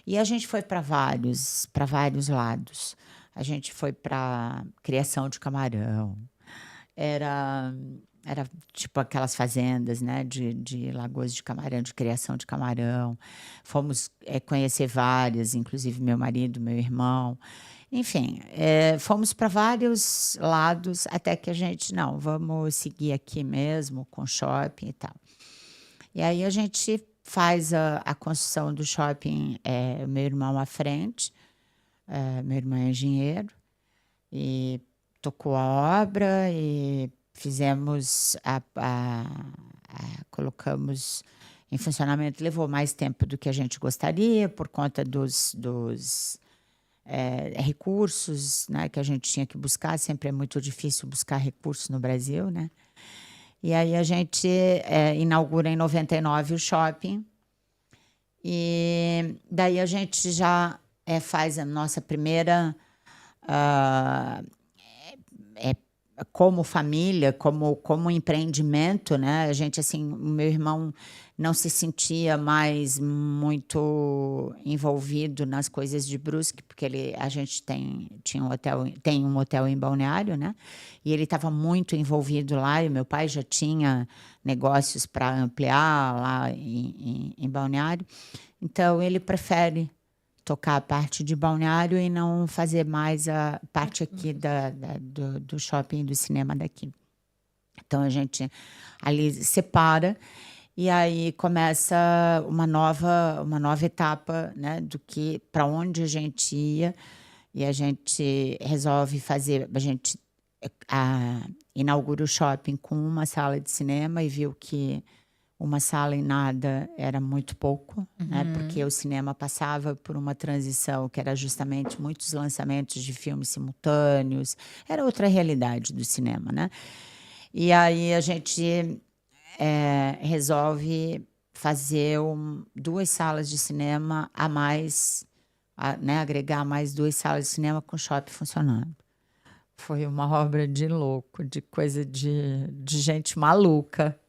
E a gente foi para vários lados. A gente foi para criação de camarão. Era tipo aquelas fazendas, né, de lagoas de camarão, de criação de camarão. Fomos conhecer várias, inclusive meu marido, meu irmão. Enfim, fomos para vários lados, até que a gente, não, vamos seguir aqui mesmo, com shopping e tal. E aí a gente faz a construção do shopping, meu irmão à frente. Meu irmão é engenheiro e tocou a obra e fizemos colocamos em funcionamento. Levou mais tempo do que a gente gostaria por conta dos recursos, né, que a gente tinha que buscar. Sempre é muito difícil buscar recursos no Brasil, né? E aí a gente inaugura em 99 o shopping, e daí a gente já faz a nossa primeira, como família, como empreendimento, né? A gente, assim, o meu irmão não se sentia mais muito envolvido nas coisas de Brusque, porque a gente tem um hotel em Balneário, né? E ele estava muito envolvido lá, e meu pai já tinha negócios para ampliar lá em Balneário. Então, ele prefere tocar a parte de balneário e não fazer mais a parte aqui do shopping, do cinema daqui. Então a gente ali separa e aí começa uma nova etapa, né, do que para onde a gente ia e a gente resolve fazer, a gente inaugura o shopping com uma sala de cinema e viu que uma sala e nada era muito pouco, né? Porque o cinema passava por uma transição que era justamente muitos lançamentos de filmes simultâneos, era outra realidade do cinema, né? E aí a gente resolve fazer 2 salas de cinema a mais, né? Agregar mais 2 salas de cinema com o shopping funcionando. Foi uma obra de louco, de coisa de gente maluca.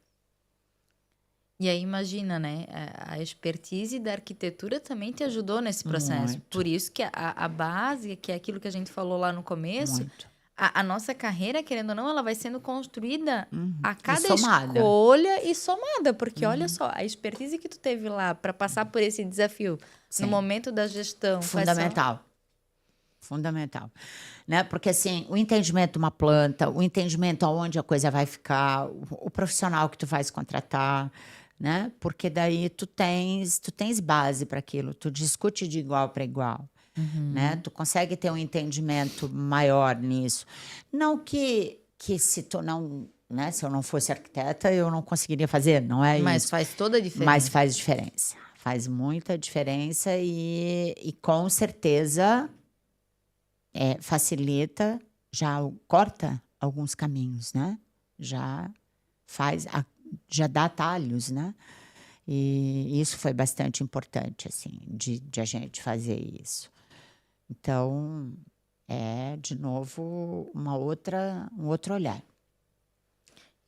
E aí imagina, né? A expertise da arquitetura também te ajudou nesse processo. Muito. Por isso que a base, que é aquilo que a gente falou lá no começo, Muito. a nossa carreira, querendo ou não, ela vai sendo construída a cada somada. escolha e somada. Porque olha só, a expertise que tu teve lá para passar por esse desafio Sim. no momento da gestão. Fundamental. Fundamental. Né? Porque assim, o entendimento de uma planta, o entendimento aonde a coisa vai ficar, o profissional que tu vais contratar, né? Porque daí tu tens base para aquilo, tu discute de igual para igual, né? Tu consegue ter um entendimento maior nisso. Não que se tu não, né? Se eu não fosse arquiteta, eu não conseguiria fazer, não é Mas isso. faz toda a diferença. Mas faz diferença. Faz muita diferença e com certeza facilita, já corta alguns caminhos, né? Já dá atalhos, né? E isso foi bastante importante, assim, de a gente fazer isso. Então, de novo, um outro olhar.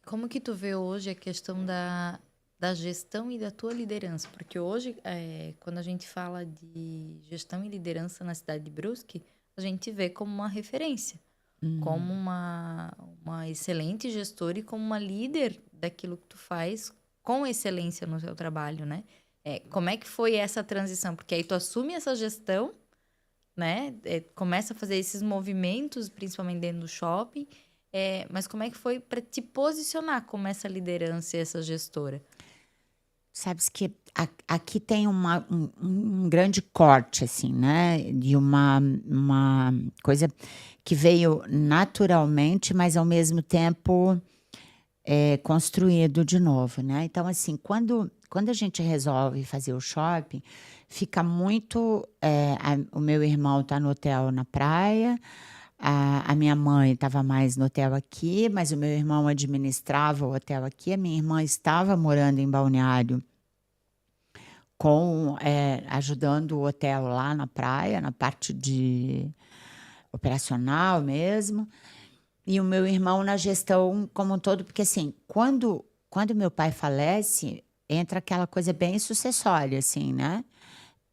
Como que tu vê hoje a questão da gestão e da tua liderança? Porque hoje, quando a gente fala de gestão e liderança na cidade de Brusque, a gente vê como uma referência, como uma excelente gestora e como uma líder daquilo que tu faz com excelência no seu trabalho, né? Como é que foi essa transição? Porque aí tu assume essa gestão, né? Começa a fazer esses movimentos, principalmente dentro do shopping, mas como é que foi para te posicionar como essa liderança e essa gestora? Sabes que aqui tem um grande corte, assim, né? De uma coisa que veio naturalmente, mas ao mesmo tempo construído de novo, né? Então, assim, quando a gente resolve fazer o shopping, fica muito. O meu irmão está no hotel na praia. A minha mãe estava mais no hotel aqui, mas o meu irmão administrava o hotel aqui. A minha irmã estava morando em Balneário, ajudando o hotel lá na praia, na parte de operacional mesmo. E o meu irmão na gestão como um todo, porque assim, quando meu pai falece, entra aquela coisa bem sucessória, assim, né?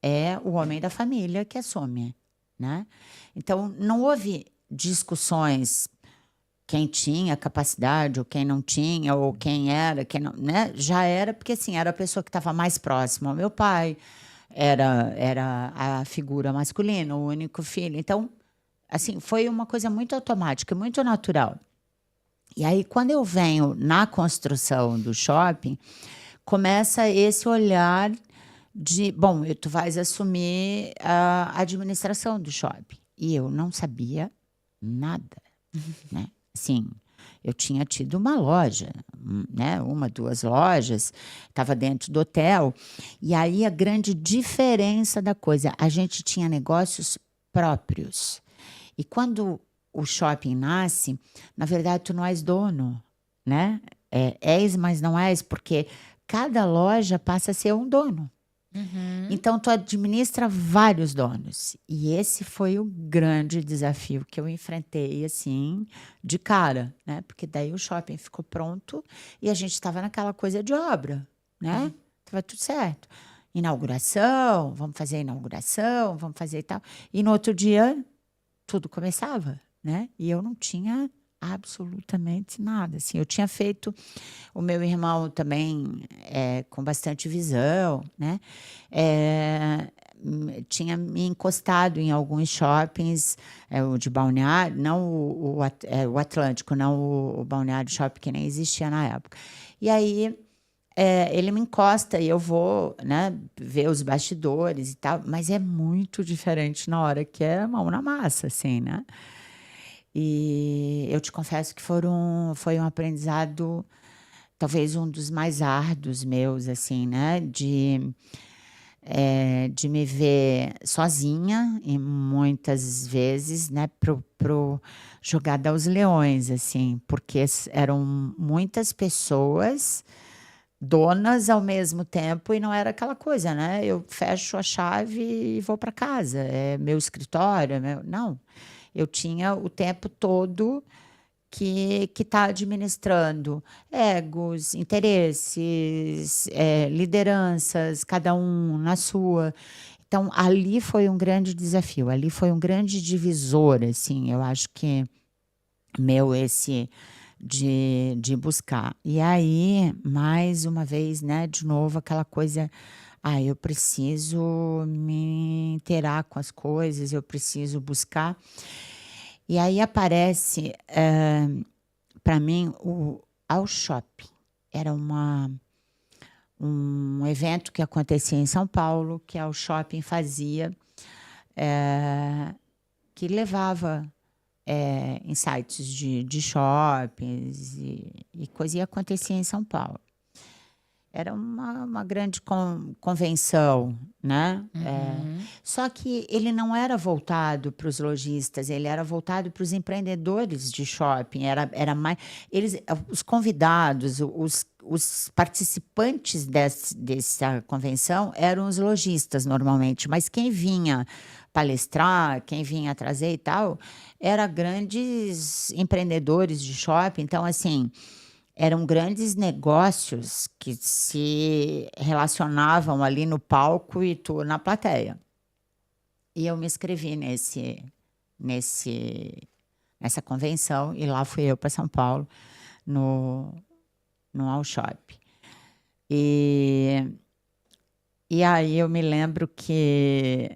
É o homem da família que assume, né? Então, não houve discussões quem tinha capacidade ou quem não tinha, ou quem era, quem não, né? Já era, porque assim, era a pessoa que estava mais próxima ao meu pai, era a figura masculina, o único filho. Então, assim, foi uma coisa muito automática, muito natural. E aí, quando eu venho na construção do shopping, começa esse olhar de, bom, tu vais assumir a administração do shopping. E eu não sabia nada, né? Assim, eu tinha tido uma loja, né? 1, 2 lojas, estava dentro do hotel. E aí a grande diferença da coisa, a gente tinha negócios próprios. E quando o shopping nasce, na verdade, tu não és dono, né? És, mas não és, porque cada loja passa a ser um dono. Então, tu administra vários donos. E esse foi o grande desafio que eu enfrentei, assim, de cara, né? Porque daí o shopping ficou pronto e a gente estava naquela coisa de obra, né? Tava tudo certo. Inauguração, vamos fazer a inauguração, vamos fazer e tal. E no outro dia, tudo começava, né? E eu não tinha absolutamente nada. Assim, eu tinha feito, o meu irmão também com bastante visão, né? tinha me encostado em alguns shoppings, o de Balneário, não o Atlântico, não o Balneário Shopping, que nem existia na época. E aí ele me encosta e eu vou, né, ver os bastidores e tal, mas é muito diferente na hora que é mão na massa, assim, né? E eu te confesso que foi um aprendizado, talvez um dos mais árduos meus, assim, né? De me ver sozinha, e muitas vezes, né, pro jogada aos leões, assim, porque eram muitas pessoas donas ao mesmo tempo e não era aquela coisa, né? Eu fecho a chave e vou para casa, é meu escritório, não. Eu tinha o tempo todo que está administrando egos, interesses, lideranças, cada um na sua. Então, ali foi um grande desafio, ali foi um grande divisor, assim, eu acho que meu esse de buscar. E aí, mais uma vez, né, de novo, aquela coisa, eu preciso me inteirar com as coisas, eu preciso buscar. E aí aparece, para mim, o Ao Shopping. Era um evento que acontecia em São Paulo, que a Ao Shopping fazia, que levava em sites de shoppings e coisa, e acontecia em São Paulo. Era uma grande convenção, né? Só que ele não era voltado para os lojistas, ele era voltado para os empreendedores de shopping. Era mais, os convidados, os participantes dessa convenção eram os lojistas normalmente, mas quem vinha palestrar, quem vinha trazer e tal, eram grandes empreendedores de shopping. Então, assim, eram grandes negócios que se relacionavam ali no palco e tu na plateia. E eu me inscrevi nessa convenção, e lá fui eu para São Paulo, no All Shop. E aí eu me lembro que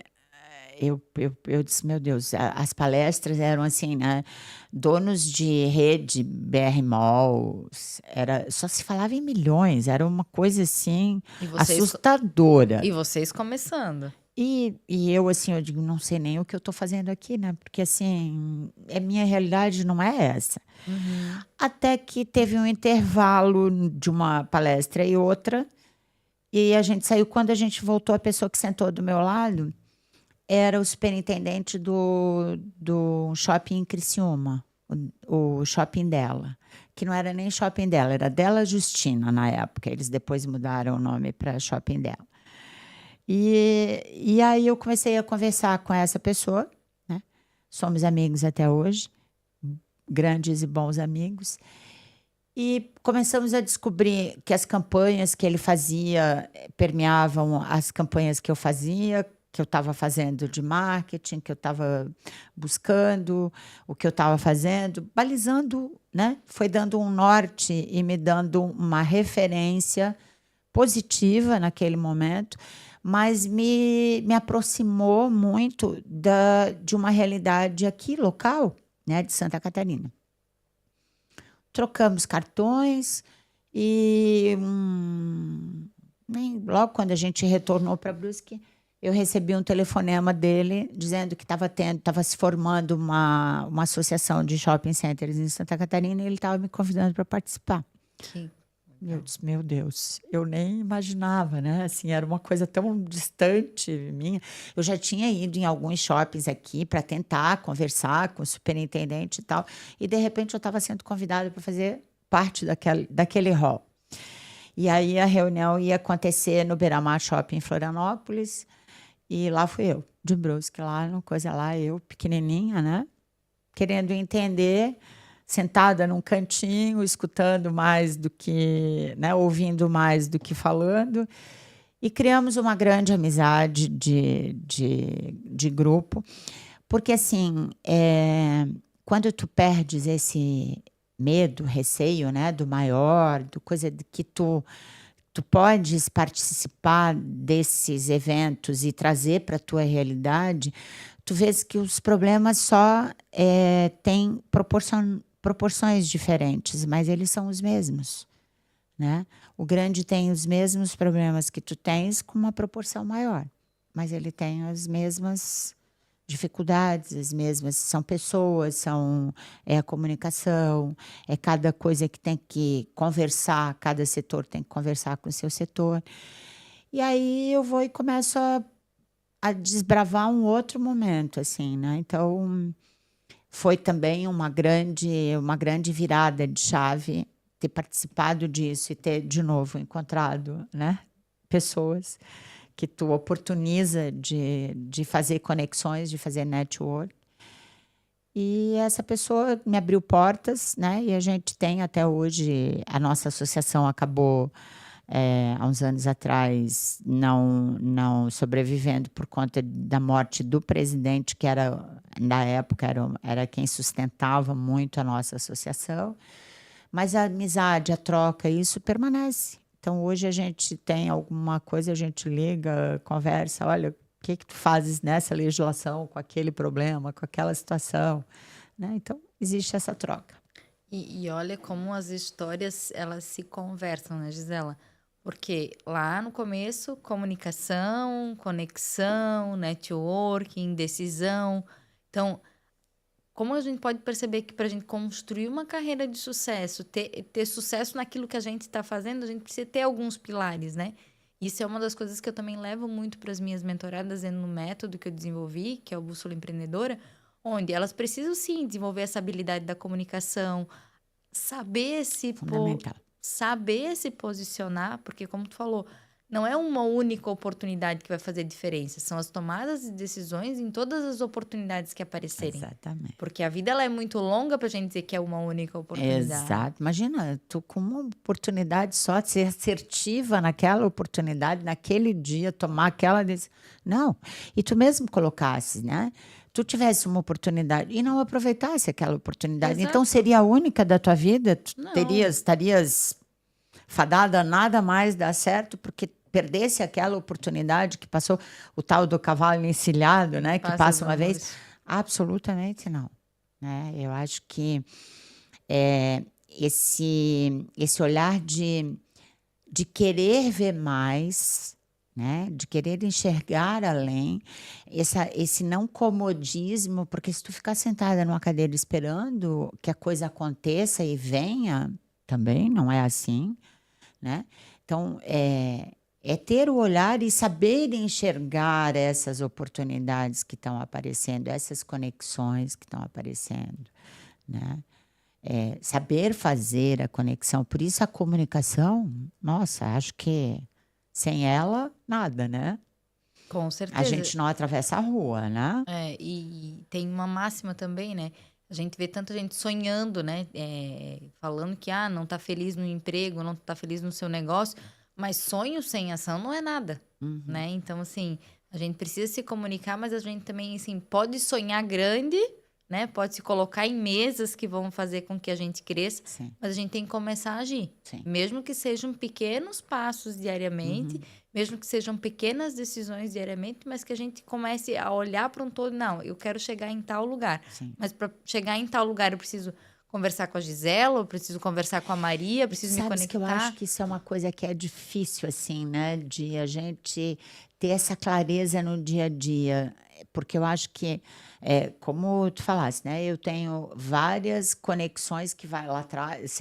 eu disse, meu Deus, as palestras eram assim, né? Donos de rede, BR Malls, só se falava em milhões, era uma coisa assim, assustadora. E vocês começando. E eu, assim, eu digo, não sei nem o que eu estou fazendo aqui, né? Porque, assim, minha realidade não é essa. Até que teve um intervalo de uma palestra e outra, e a gente saiu. Quando a gente voltou, a pessoa que sentou do meu lado era o superintendente do shopping em Criciúma, o shopping dela, que não era nem shopping dela, era Della Justina na época. Eles depois mudaram o nome para shopping dela. E aí eu comecei a conversar com essa pessoa, né? Somos amigos até hoje, grandes e bons amigos. E começamos a descobrir que as campanhas que ele fazia permeavam as campanhas que eu fazia, que eu estava fazendo de marketing, que eu estava buscando, o que eu estava fazendo, balizando, né? Foi dando um norte e me dando uma referência positiva naquele momento, mas me aproximou muito de uma realidade aqui, local, né, de Santa Catarina. Trocamos cartões e logo quando a gente retornou para Brusque, eu recebi um telefonema dele dizendo que estava se formando uma associação de shopping centers em Santa Catarina, e ele estava me convidando para participar. Eu disse, meu Deus, eu nem imaginava, né? Assim, era uma coisa tão distante minha. Eu já tinha ido em alguns shoppings aqui para tentar conversar com o superintendente e tal, e de repente eu estava sendo convidada para fazer parte daquele hall. E aí a reunião ia acontecer no Beira-Mar Shopping em Florianópolis, e lá fui eu, de Brusque, eu pequenininha, né? Querendo entender, sentada num cantinho, escutando mais do que, né, ouvindo mais do que falando, e criamos uma grande amizade de grupo, porque assim, quando tu perdes esse medo, receio, né, do maior, do coisa que tu tu podes participar desses eventos e trazer para a tua realidade, tu vês que os problemas só têm proporções diferentes, mas eles são os mesmos, né? O grande tem os mesmos problemas que tu tens com uma proporção maior, mas ele tem as mesmas dificuldades, as mesmas, são pessoas, é a comunicação, é cada coisa que tem que conversar, cada setor tem que conversar com o seu setor. E aí eu vou e começo a desbravar um outro momento, assim, né? Então, foi também uma grande virada de chave ter participado disso e ter, de novo, encontrado, né, pessoas que tu oportuniza de fazer conexões, de fazer network. E essa pessoa me abriu portas, né? E a gente tem até hoje, a nossa associação acabou há uns anos atrás não sobrevivendo por conta da morte do presidente, que era, na época, era quem sustentava muito a nossa associação. Mas a amizade, a troca, isso permanece. Então, hoje a gente tem alguma coisa, a gente liga, conversa, olha, o que tu fazes nessa legislação, com aquele problema, com aquela situação, né? Então, existe essa troca. E olha como as histórias, elas se conversam, né, Gisela? Porque lá no começo, comunicação, conexão, networking, decisão. Então, como a gente pode perceber que para a gente construir uma carreira de sucesso, ter sucesso naquilo que a gente está fazendo, a gente precisa ter alguns pilares, né? Isso é uma das coisas que eu também levo muito para as minhas mentoradas no método que eu desenvolvi, que é o Bússola Empreendedora, onde elas precisam, sim, desenvolver essa habilidade da comunicação, saber Fundamental. saber se posicionar, porque, como tu falou, não é uma única oportunidade que vai fazer diferença. São as tomadas de decisões em todas as oportunidades que aparecerem. Exatamente. Porque a vida ela é muito longa para a gente dizer que é uma única oportunidade. Exato. Imagina, tu com uma oportunidade só de ser assertiva naquela oportunidade, naquele dia, tomar aquela decisão. Não. E tu mesmo colocasses, né? Tu tivesse uma oportunidade e não aproveitasse aquela oportunidade. Exato. Então, seria a única da tua vida? Tu Não. estarias fadada a nada mais dar certo, porque perdesse aquela oportunidade que passou, o tal do cavalo encilhado, né? Que passa uma vez. Absolutamente não. Né? Eu acho que esse olhar de querer ver mais, né? De querer enxergar além, esse não comodismo, porque se tu ficar sentada numa cadeira esperando que a coisa aconteça e venha, também não é assim, né? Então, é ter o olhar e saber enxergar essas oportunidades que estão aparecendo, essas conexões que estão aparecendo, né? Saber fazer a conexão. Por isso a comunicação, nossa, acho que sem ela, nada, né? Com certeza. A gente não atravessa a rua, né? E tem uma máxima também, né? A gente vê tanta gente sonhando, né? Falando que não tá feliz no emprego, não tá feliz no seu negócio. Mas sonho sem ação não é nada, né? Então, assim, a gente precisa se comunicar, mas a gente também, assim, pode sonhar grande, né? Pode se colocar em mesas que vão fazer com que a gente cresça. Sim. Mas a gente tem que começar a agir. Sim. Mesmo que sejam pequenos passos diariamente, mesmo que sejam pequenas decisões diariamente, mas que a gente comece a olhar para um todo. Não, eu quero chegar em tal lugar. Sim. Mas para chegar em tal lugar, eu preciso conversar com a Gisela, eu preciso conversar com a Maria, eu preciso me conectar. Que eu acho que isso é uma coisa que é difícil, assim, né? De a gente ter essa clareza no dia a dia. Porque eu acho que, como tu falaste, né? Eu tenho várias conexões que vai lá atrás.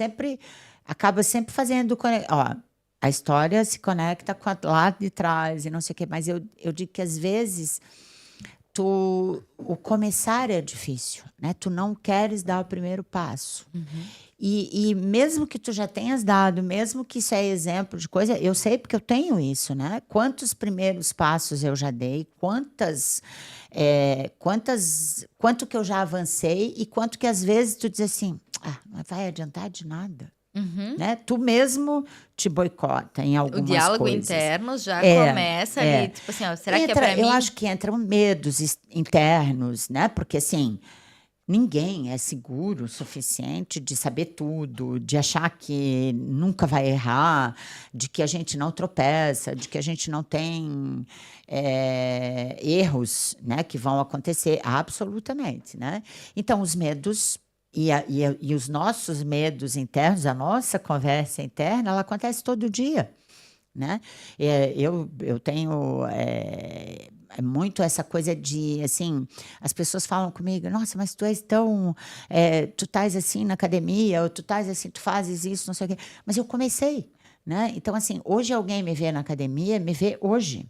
Acaba sempre fazendo... Ó, a história se conecta com lá de trás e não sei o quê. Mas eu digo que, às vezes... o começar é difícil, né? Tu não queres dar o primeiro passo. E mesmo que tu já tenhas dado, mesmo que isso é exemplo de coisa, eu sei porque eu tenho isso, né? Quantos primeiros passos eu já dei, quanto que eu já avancei e quanto que às vezes tu diz assim, não vai adiantar de nada. Né? Tu mesmo te boicota em algumas coisas. O diálogo interno já começa ali, tipo assim, será que é pra mim? Eu acho que entram medos internos, né? Porque assim, ninguém é seguro o suficiente de saber tudo, de achar que nunca vai errar, de que a gente não tropeça, de que a gente não tem erros, né, que vão acontecer, absolutamente, né? Então, os medos e os nossos medos internos, a nossa conversa interna, ela acontece todo dia, né? Eu tenho muito essa coisa de, assim, as pessoas falam comigo, nossa, mas tu és tão, tu estás assim na academia, ou tu estás assim, tu fazes isso, não sei o quê. Mas eu comecei, né? Então, assim, hoje alguém me vê na academia, me vê hoje.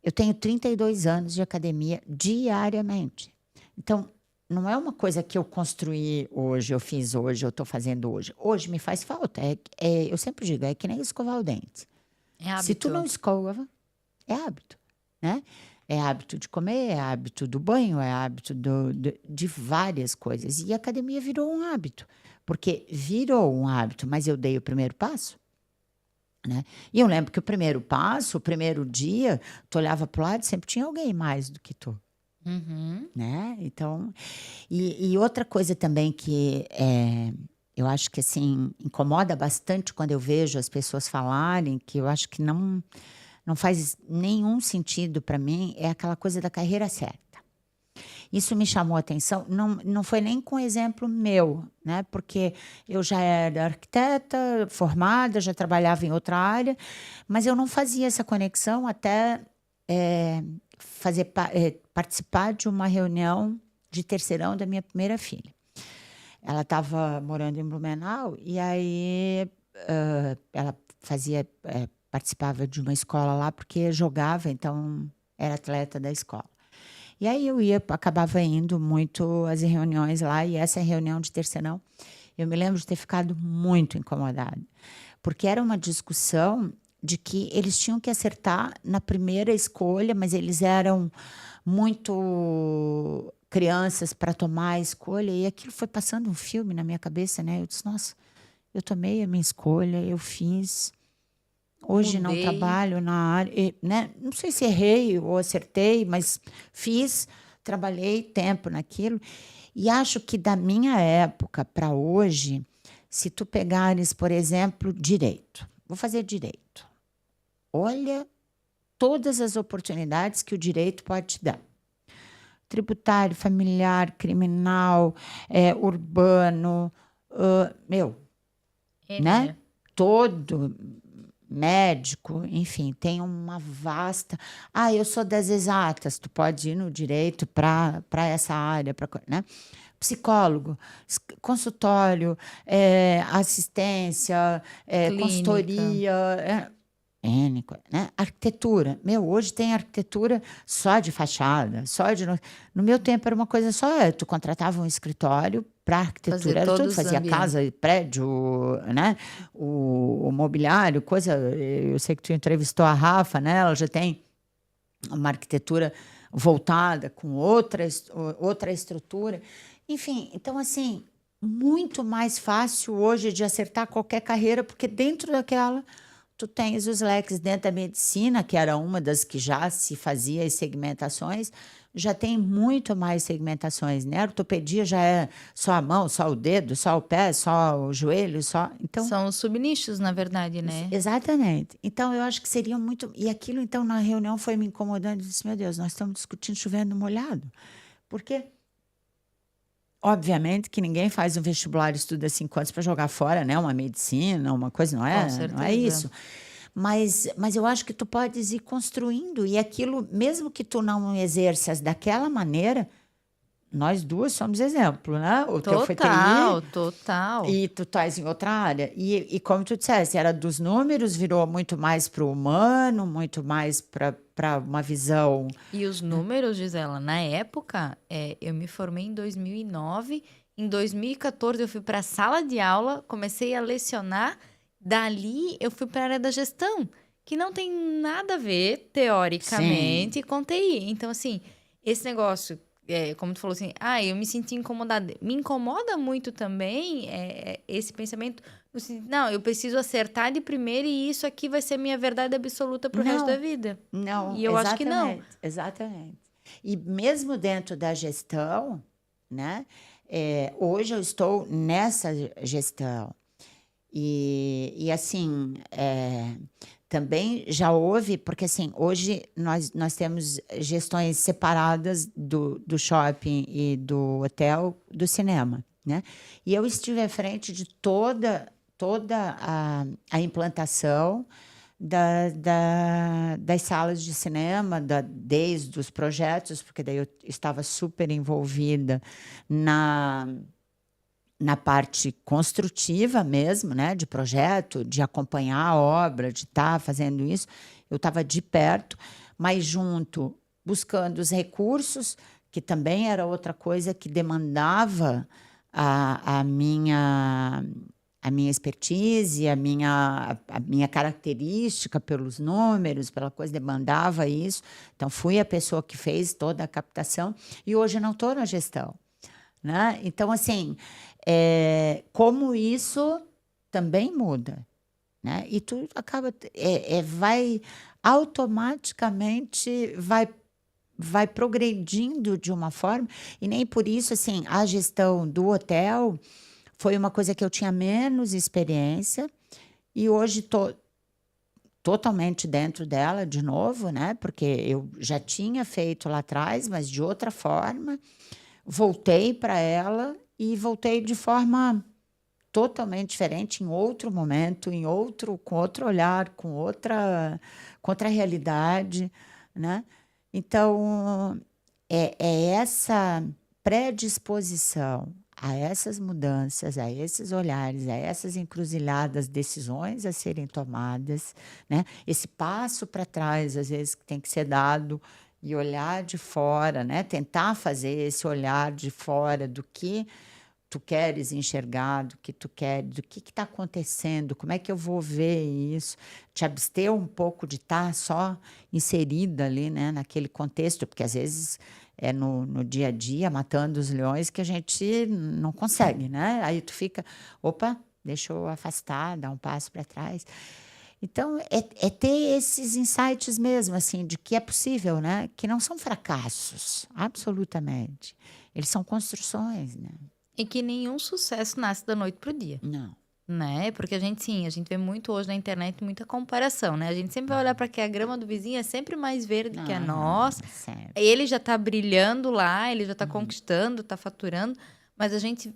Eu tenho 32 anos de academia diariamente. Então, não é uma coisa que eu construí hoje, eu fiz hoje, eu estou fazendo hoje. Hoje me faz falta. Eu sempre digo, é que nem escovar o dente. É Se tu hábito. não escova, é hábito, né? É hábito de comer, é hábito do banho, é hábito de várias coisas. E a academia virou um hábito, porque virou um hábito, mas eu dei o primeiro passo, né? E eu lembro que o primeiro passo, o primeiro dia, tu olhava para o lado e sempre tinha alguém mais do que tu, Uhum. né? Então, e outra coisa também que eu acho que assim incomoda bastante quando eu vejo as pessoas falarem, que eu acho que não faz nenhum sentido para mim, é aquela coisa da carreira certa. Isso me chamou a atenção, não foi nem com exemplo meu, né? Porque eu já era arquiteta formada, já trabalhava em outra área, mas eu não fazia essa conexão até participar de uma reunião de terceirão da minha primeira filha. Ela estava morando em Blumenau e aí ela participava de uma escola lá porque jogava, então era atleta da escola. E aí eu acabava indo muito às reuniões lá, e essa reunião de terceirão, eu me lembro de ter ficado muito incomodada, porque era uma discussão de que eles tinham que acertar na primeira escolha, mas eles eram muito crianças para tomar a escolha, e aquilo foi passando um filme na minha cabeça, né? Eu disse, nossa, eu tomei a minha escolha, eu fiz. Hoje não Mudei. trabalho na área, né? Não sei se errei ou acertei, mas fiz, trabalhei tempo naquilo. E acho que da minha época para hoje, se tu pegares, por exemplo, direito, vou fazer direito. Olha todas as oportunidades que o direito pode te dar. Tributário, familiar, criminal, urbano, né? Todo médico, enfim, tem uma vasta. Eu sou das exatas, tu pode ir no direito para essa área, né? Psicólogo, consultório, assistência, consultoria, né? Arquitetura. Hoje tem arquitetura só de fachada, No meu tempo era uma coisa só, tu contratava um escritório para arquitetura, era tudo, fazia casa, prédio, né? O mobiliário, coisa. Eu sei que tu entrevistou a Rafa, né? Ela já tem uma arquitetura voltada com outra estrutura. Enfim, então assim, muito mais fácil hoje de acertar qualquer carreira, porque dentro daquela tu tens os leques. Dentro da medicina, que era uma das que já se fazia as segmentações, já tem muito mais segmentações, né? A ortopedia já é só a mão, só o dedo, só o pé, só o joelho, só. Então, são os subnichos, na verdade, né? Exatamente. Então, eu acho que seria muito. E aquilo, então, na reunião foi me incomodando. Eu disse, meu Deus, nós estamos discutindo chovendo molhado. Porque, obviamente, que ninguém faz um vestibular e estuda 5 anos para jogar fora, né? Uma medicina, uma coisa, não é? Com certeza. Não é isso. Mas eu acho que tu podes ir construindo, e aquilo, mesmo que tu não exerças daquela maneira, nós duas somos exemplo, né? O teu foi TI, Total. e tu estás em outra área. E como tu disseste, era dos números, virou muito mais para o humano, muito mais para uma visão. E os números, Gisela, na época, eu me formei em 2009, em 2014 eu fui para a sala de aula, comecei a lecionar. Dali, eu fui para a área da gestão, que não tem nada a ver, teoricamente, com TI. Então, assim, esse negócio, como tu falou assim, eu me senti incomodada. Me incomoda muito também esse pensamento, não, eu preciso acertar de primeira e isso aqui vai ser minha verdade absoluta para o resto da vida. Não, e eu acho que não. Exatamente. E mesmo dentro da gestão, né? Hoje eu estou nessa gestão. E assim, também já houve, porque assim, hoje nós temos gestões separadas do shopping e do hotel, do cinema, né? E eu estive à frente de toda a implantação das salas de cinema, desde os projetos, porque daí eu estava super envolvida na parte construtiva mesmo, né, de projeto, de acompanhar a obra, de estar fazendo isso. Eu estava de perto, mas junto, buscando os recursos, que também era outra coisa que demandava a minha expertise, a minha característica pelos números, pela coisa, demandava isso. Então, fui a pessoa que fez toda a captação e hoje não estou na gestão, né? Então, assim, como isso também muda, né? E tu acaba, vai automaticamente, vai progredindo de uma forma, e nem por isso, assim, a gestão do hotel foi uma coisa que eu tinha menos experiência, e hoje estou totalmente dentro dela de novo, né? Porque eu já tinha feito lá atrás, mas de outra forma. Voltei para ela e voltei de forma totalmente diferente, em outro momento, com outro olhar, com outra realidade, né? Então, é essa predisposição a essas mudanças, a esses olhares, a essas encruzilhadas, decisões a serem tomadas, né? Esse passo para trás, às vezes, que tem que ser dado e olhar de fora, né? Tentar fazer esse olhar de fora do que tu queres enxergar, do que tu queres, do que está acontecendo, como é que eu vou ver isso, te abster um pouco de estar só inserida ali, né, naquele contexto, porque às vezes é no dia a dia, matando os leões, que a gente não consegue, né? Aí tu fica, opa, deixa eu afastar, dar um passo para trás. Então, é ter esses insights mesmo, assim, de que é possível, né? Que não são fracassos, absolutamente. Eles são construções, né? E que nenhum sucesso nasce da noite pro dia, Não. né? Porque a gente vê muito hoje na internet muita comparação, né? A gente sempre vai olhar para que a grama do vizinho é sempre mais verde que a nossa. Sério. Ele já tá brilhando lá, ele já tá conquistando, tá faturando, mas a gente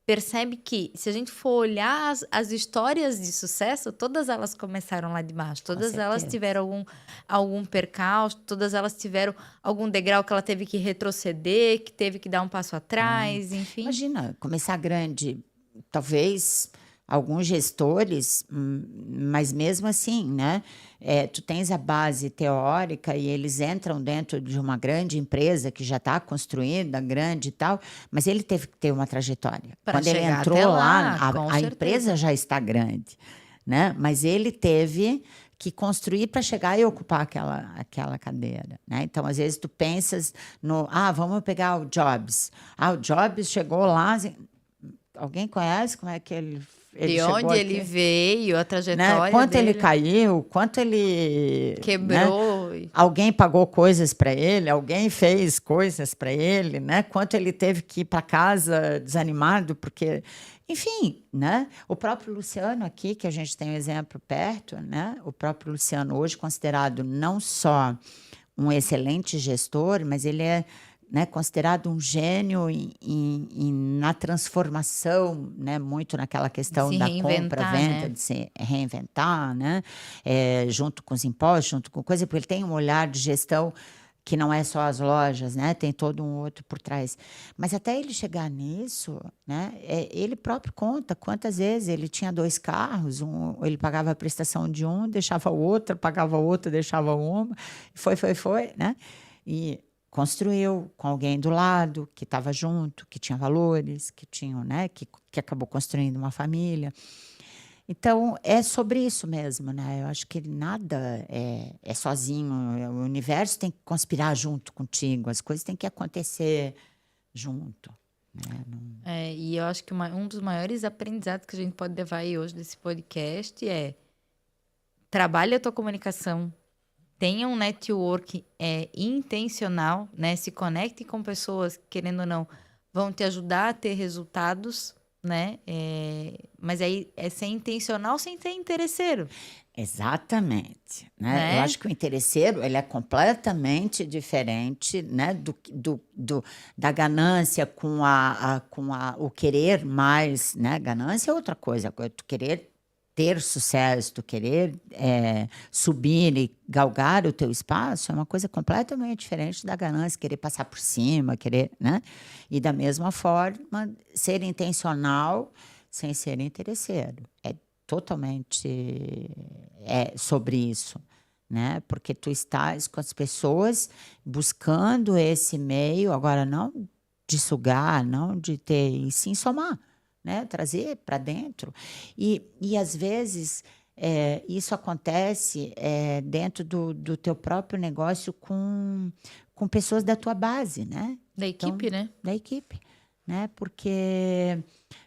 percebe que, se a gente for olhar as histórias de sucesso, todas elas começaram lá de baixo. Todas elas tiveram algum percalço, todas elas tiveram algum degrau que ela teve que retroceder, que teve que dar um passo atrás, enfim. Imagina, começar grande, talvez alguns gestores, mas mesmo assim, né? Tu tens a base teórica e eles entram dentro de uma grande empresa que já está construída, grande e tal, mas ele teve que ter uma trajetória. Pra Quando ele chegar entrou até lá, com a empresa certeza. já está grande, né? Mas ele teve que construir para chegar e ocupar aquela cadeira, né? Então, às vezes, tu pensas vamos pegar o Jobs. O Jobs chegou lá, assim, alguém conhece como é que ele De chegou onde ele aqui? veio, a Né? trajetória Quanto ele dele, caiu, quanto ele, né? quebrou. Alguém pagou coisas para ele, alguém fez coisas para ele, né? Quanto ele teve que ir para casa desanimado, porque, enfim, né? O próprio Luciano aqui, que a gente tem um exemplo perto, né? O próprio Luciano hoje considerado não só um excelente gestor, mas ele é, né, considerado um gênio na transformação, né, muito naquela questão Se da reinventar, compra-venda, né? de se reinventar, né, junto com os impostos, junto com coisa, porque ele tem um olhar de gestão que não é só as lojas, né, tem todo um outro por trás. Mas até ele chegar nisso, né, ele próprio conta quantas vezes ele tinha 2 carros, ele pagava a prestação de um, deixava o outro, pagava o outro, deixava uma, foi, né, e construiu com alguém do lado, que estava junto, que tinha valores, que tinham, né, que acabou construindo uma família. Então, é sobre isso mesmo, né? Eu acho que nada é sozinho. O universo tem que conspirar junto contigo, as coisas têm que acontecer junto, né? E eu acho que um dos maiores aprendizados que a gente pode levar aí hoje desse podcast é: trabalhe a tua comunicação, tenha um network intencional, né? Se conecte com pessoas, querendo ou não, vão te ajudar a ter resultados, né? Mas aí é ser intencional sem ser interesseiro, Exatamente, né? Eu né? acho que o interesseiro, ele é completamente diferente, né, da ganância com o querer mais, né? Ganância é outra coisa, tu querer ter sucesso, tu querer subir e galgar o teu espaço é uma coisa completamente diferente da ganância, querer passar por cima, querer, né? E da mesma forma, ser intencional sem ser interesseiro. É totalmente sobre isso, né? Porque tu estás com as pessoas buscando esse meio, agora não de sugar, não de ter, e sim somar, né? Trazer para dentro. E às vezes isso acontece dentro do teu próprio negócio com pessoas da tua base, né? Da Então, equipe, né? da equipe, né? Porque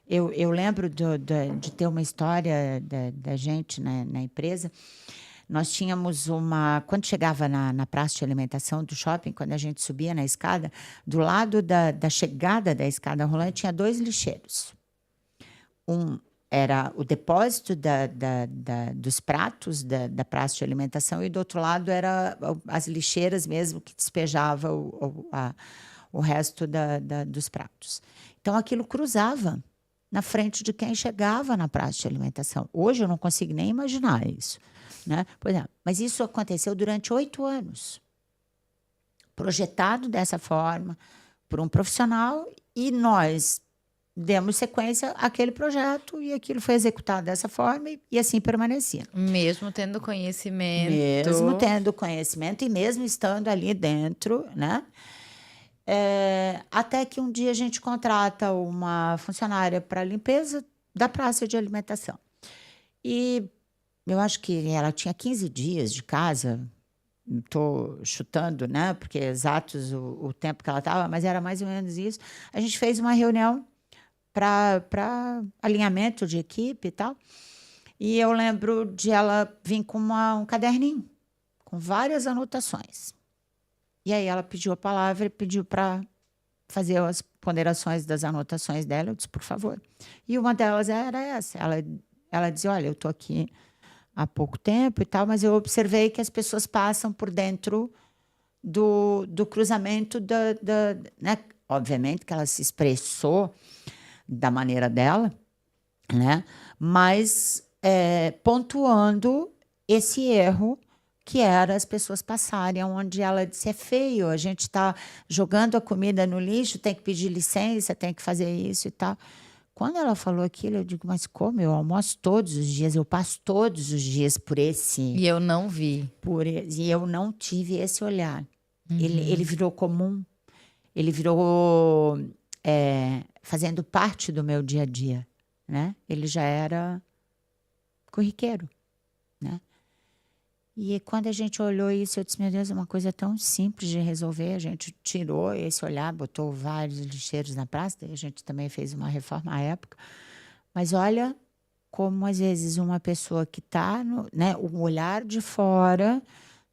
eu lembro de ter uma história da gente na empresa. Nós tínhamos quando chegava na praça de alimentação do shopping, quando a gente subia na escada, do lado da chegada da escada rolante, tinha 2 lixeiros. Um era o depósito dos pratos da praça de alimentação, e do outro lado era as lixeiras mesmo que despejava o resto dos pratos. Então aquilo cruzava na frente de quem chegava na praça de alimentação. Hoje eu não consigo nem imaginar isso, né? Por exemplo, mas isso aconteceu durante 8 anos, projetado dessa forma por um profissional, e nós demos sequência àquele projeto e aquilo foi executado dessa forma e assim permanecia. Mesmo tendo conhecimento. Mesmo tendo conhecimento e mesmo estando ali dentro, né? Até que um dia a gente contrata uma funcionária para a limpeza da praça de alimentação. E eu acho que ela tinha 15 dias de casa, estou chutando, né? Porque é exatos o tempo que ela estava, mas era mais ou menos isso. A gente fez uma reunião para alinhamento de equipe e tal. E eu lembro de ela vir com um caderninho, com várias anotações. E aí ela pediu a palavra e pediu para fazer as ponderações das anotações dela. Eu disse, por favor. E uma delas era essa. Ela dizia, olha, eu estou aqui há pouco tempo e tal, mas eu observei que as pessoas passam por dentro do cruzamento né? Obviamente que ela se expressou da maneira dela, né? Mas pontuando esse erro que era as pessoas passarem, onde ela disse, é feio, a gente está jogando a comida no lixo, tem que pedir licença, tem que fazer isso e tal. Quando ela falou aquilo, eu digo, mas como? Eu almoço todos os dias, eu passo todos os dias por esse... E eu não vi. E eu não tive esse olhar. Ele virou comum, ele virou fazendo parte do meu dia a dia, né? Ele já era corriqueiro, né? E quando a gente olhou isso, eu disse, meu Deus, é uma coisa tão simples de resolver. A gente tirou esse olhar, botou vários lixeiros na praça, e a gente também fez uma reforma à época. Mas olha como, às vezes, uma pessoa que está, né, um olhar de fora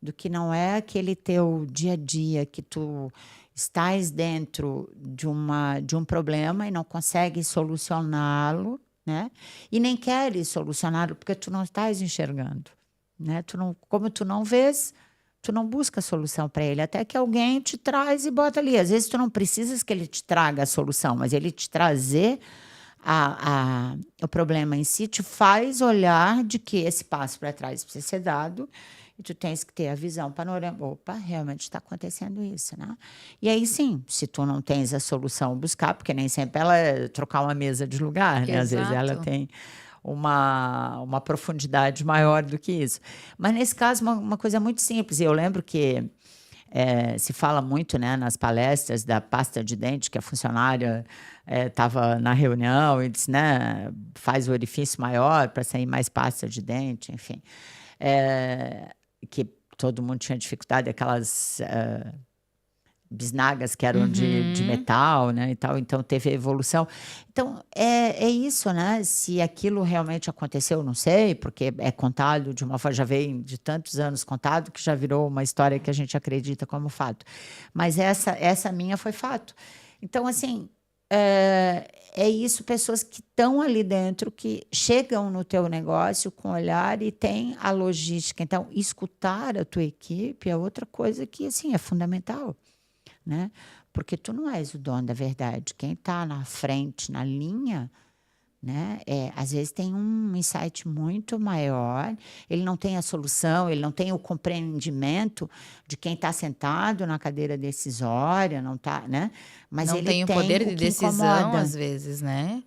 do que não é aquele teu dia a dia, que tu estás dentro de um problema e não consegue solucioná-lo, né? E nem queres solucioná-lo porque tu não estás enxergando. Né? Como tu não vês, tu não busca a solução para ele, até que alguém te traz e bota ali. Às vezes tu não precisas que ele te traga a solução, mas ele te trazer o problema em si te faz olhar de que esse passo para trás precisa ser dado e tu tens que ter a visão panorâmica. Opa, realmente está acontecendo isso, né? E aí sim, se tu não tens a solução, buscar, porque nem sempre ela é trocar uma mesa de lugar, né? Às vezes ela tem uma profundidade maior do que isso. Mas, nesse caso, uma coisa muito simples. Eu lembro que se fala muito, né, nas palestras da pasta de dente, que a funcionária estava na reunião e disse, né, faz o orifício maior para sair mais pasta de dente, enfim. Que todo mundo tinha dificuldade, aquelas... bisnagas que eram de metal, né, e tal, então teve evolução. Então, é isso, né? Se aquilo realmente aconteceu, não sei, porque é contado de uma forma, já veio de tantos anos contado, que já virou uma história que a gente acredita como fato. Mas essa minha foi fato. Então, assim, é isso, pessoas que estão ali dentro, que chegam no teu negócio com olhar e tem a logística. Então, escutar a tua equipe é outra coisa que, assim, é fundamental, né? Porque tu não és o dono da verdade. Quem está na frente, na linha, né? Às vezes tem um insight muito maior, ele não tem a solução, ele não tem o compreendimento de quem está sentado na cadeira decisória, não tá, né? Mas Não ele tem o tem poder o de que decisão, incomoda. às vezes, né?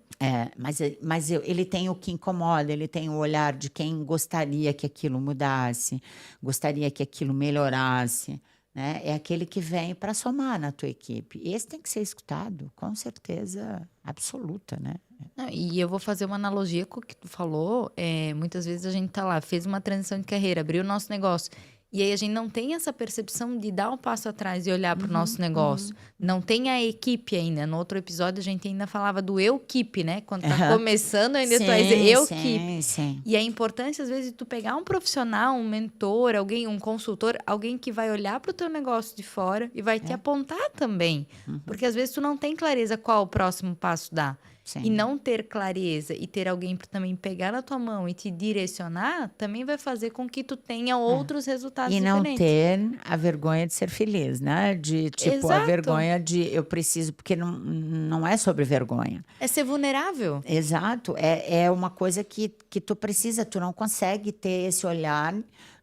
Ele tem o que incomoda, ele tem o olhar de quem gostaria que aquilo mudasse, gostaria que aquilo melhorasse, né? É aquele que vem para somar na tua equipe. Esse tem que ser escutado, com certeza absoluta, né? Não, e eu vou fazer uma analogia com o que tu falou. Muitas vezes a gente tá lá, fez uma transição de carreira, abriu o nosso negócio. E aí a gente não tem essa percepção de dar um passo atrás e olhar para o nosso negócio. Não tem a equipe ainda. No outro episódio a gente ainda falava do eu-keep, né? Quando tá Aham. começando, ainda tu vai dizer eu-keep. Sim. E a importância, às vezes, de tu pegar um profissional, um mentor, alguém, um consultor, alguém que vai olhar para o teu negócio de fora e vai te apontar também. Porque às vezes tu não tem clareza qual o próximo passo dar. Sim. E não ter clareza e ter alguém para também pegar na tua mão e te direcionar, também vai fazer com que tu tenha outros resultados E não diferentes. ter a vergonha de ser feliz, né? De, tipo, a Exato. vergonha de eu preciso, porque não é sobre vergonha. É ser vulnerável. Exato, é uma coisa que tu precisa, tu não consegue ter esse olhar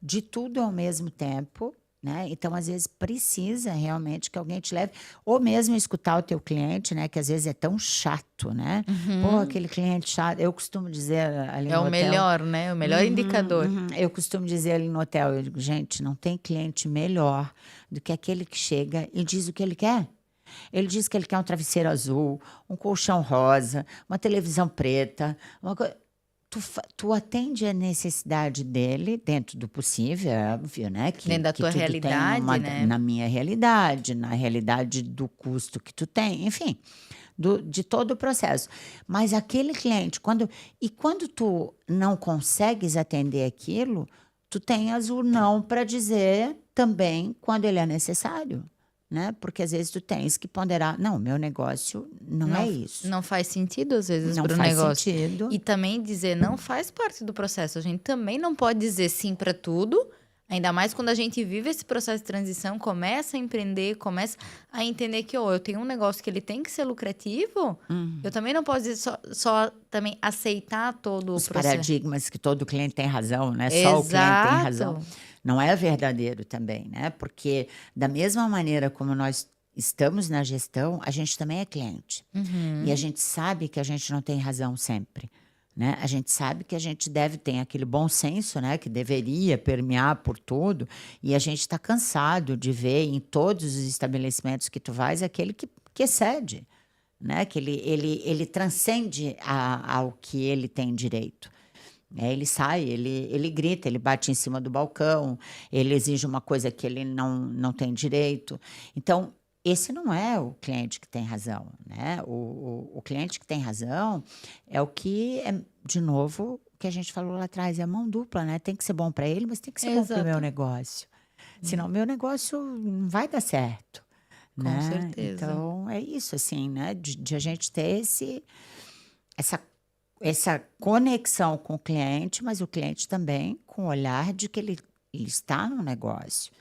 de tudo ao mesmo tempo, né? Então, às vezes, precisa realmente que alguém te leve, ou mesmo escutar o teu cliente, né? Que às vezes é tão chato, né? Pô, aquele cliente chato, eu costumo dizer ali É no o hotel. melhor, né? O melhor indicador. Eu costumo dizer ali no hotel, eu digo, gente, não tem cliente melhor do que aquele que chega e diz o que ele quer. Ele diz que ele quer um travesseiro azul, um colchão rosa, uma televisão preta, uma coisa. Tu atende a necessidade dele dentro do possível, é óbvio, né? Dentro da tua tudo tem realidade, né? na minha realidade, na realidade do custo que tu tem, enfim, de todo o processo. Mas aquele cliente, quando tu não consegues atender aquilo, tu tenhas o não para dizer também quando ele é necessário. Né? Porque às vezes tu tens que ponderar, não, meu negócio não é isso. Não faz sentido, às vezes, Não para o faz negócio. sentido. E também dizer não faz parte do processo. A gente também não pode dizer sim para tudo. Ainda mais quando a gente vive esse processo de transição, começa a empreender, começa a entender que eu tenho um negócio que ele tem que ser lucrativo. Eu também não posso dizer só também aceitar todo Os o processo. paradigmas que todo cliente tem razão, né? Só o cliente tem razão. Não é verdadeiro também, né? Porque da mesma maneira como nós estamos na gestão, a gente também é cliente. E a gente sabe que a gente não tem razão sempre. Né? A gente sabe que a gente deve ter aquele bom senso, né? Que deveria permear por tudo, e a gente está cansado de ver em todos os estabelecimentos que tu vais aquele que excede, né? Que ele transcende ao que ele tem direito. Ele sai, ele grita, ele bate em cima do balcão, ele exige uma coisa que ele não tem direito. Então, esse não é o cliente que tem razão, né? O cliente que tem razão é o que é, de novo, o que a gente falou lá atrás, é a mão dupla, né? Tem que ser bom para ele, mas tem que ser bom para o meu negócio. Senão, meu negócio não vai dar certo. Com né? certeza. Então, é isso, assim, né? De a gente ter essa conexão com o cliente, mas o cliente também com o olhar de que ele está no negócio.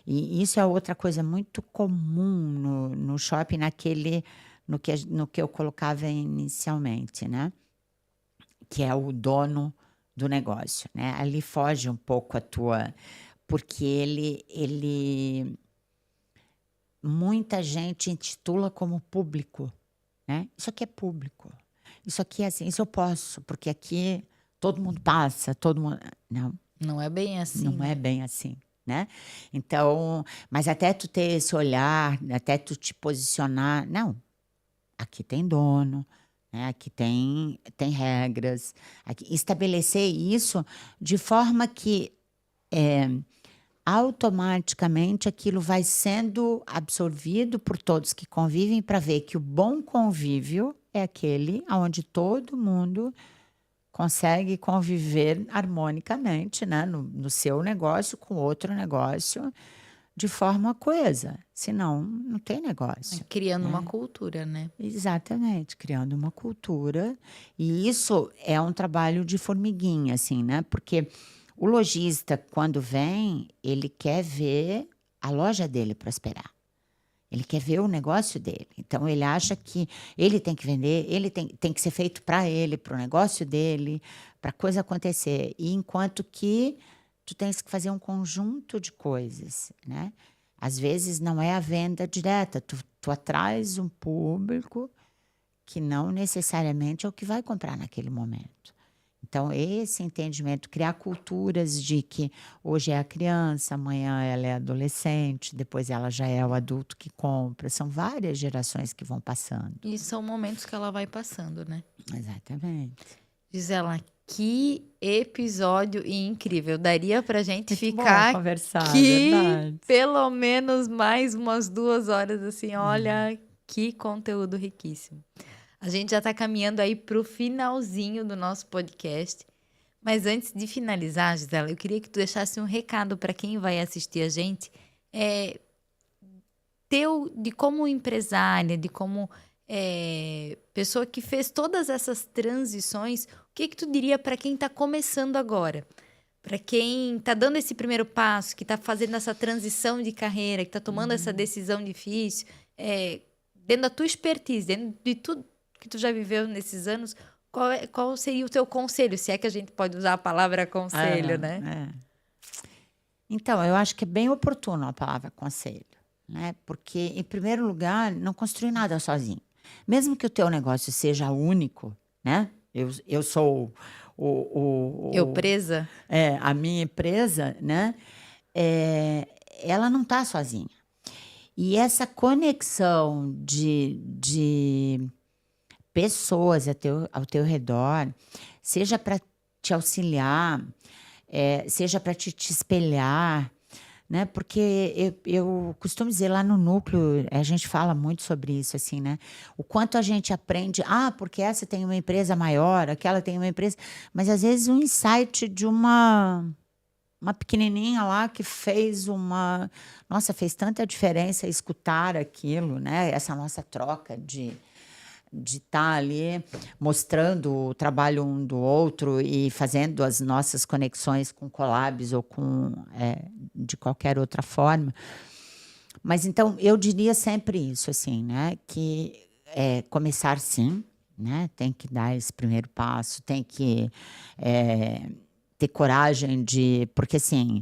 E isso é outra coisa muito comum no shopping, no que eu colocava inicialmente, né? Que é o dono do negócio, né? Ali foge um pouco a tua... Porque muita gente intitula como público, né? Isso aqui é público. Isso aqui é assim, isso eu posso, porque aqui todo mundo passa, todo mundo... Não é bem assim. Não é bem assim, né? Então, mas até tu ter esse olhar, até tu te posicionar, não, aqui tem dono, né? Aqui tem regras, aqui, estabelecer isso de forma que automaticamente aquilo vai sendo absorvido por todos que convivem para ver que o bom convívio é aquele onde todo mundo consegue conviver harmonicamente, né? No seu negócio com outro negócio, de forma coesa, senão não tem negócio. Criando uma cultura, né? Exatamente, criando uma cultura. E isso é um trabalho de formiguinha, assim, né? Porque o lojista, quando vem, ele quer ver a loja dele prosperar. Ele quer ver o negócio dele. Então, ele acha que ele tem que vender, ele tem que ser feito para ele, para o negócio dele, para a coisa acontecer. E enquanto que tu tens que fazer um conjunto de coisas, né? Às vezes não é a venda direta, tu atrais um público que não necessariamente é o que vai comprar naquele momento. Então, esse entendimento, criar culturas de que hoje é a criança, amanhã ela é adolescente, depois ela já é o adulto que compra. São várias gerações que vão passando. E são momentos que ela vai passando, né? Exatamente. Gisela, que episódio incrível. Daria pra gente Muito ficar bom conversar, aqui verdade. pelo menos mais umas 2 horas, assim. Olha, que conteúdo riquíssimo. A gente já está caminhando aí para o finalzinho do nosso podcast. Mas antes de finalizar, Gisela, eu queria que tu deixasse um recado para quem vai assistir a gente, de como empresária, de como pessoa que fez todas essas transições. O que tu diria para quem está começando agora? Para quem está dando esse primeiro passo, que está fazendo essa transição de carreira, que está tomando essa decisão difícil, dentro da tua expertise, dentro de tudo que tu já viveu nesses anos, qual seria o teu conselho? Se é que a gente pode usar a palavra conselho, né? Então, eu acho que é bem oportuno a palavra conselho, né? Porque, em primeiro lugar, não construi nada sozinho. Mesmo que o teu negócio seja único, né? Eu sou Eu presa? a minha empresa, né? Ela não está sozinha. E essa conexão de pessoas ao teu redor, seja para te auxiliar, seja para te espelhar, né? Porque eu costumo dizer, lá no núcleo, a gente fala muito sobre isso, assim, né? O quanto a gente aprende, porque essa tem uma empresa maior, aquela tem uma empresa... Mas, às vezes, um insight de uma pequenininha lá que fez fez tanta diferença escutar aquilo, né? Essa nossa troca de estar ali mostrando o trabalho um do outro e fazendo as nossas conexões com collabs ou de qualquer outra forma. Mas, então, eu diria sempre isso, assim, né? Que começar sim, né? Tem que dar esse primeiro passo, tem que ter coragem porque, assim,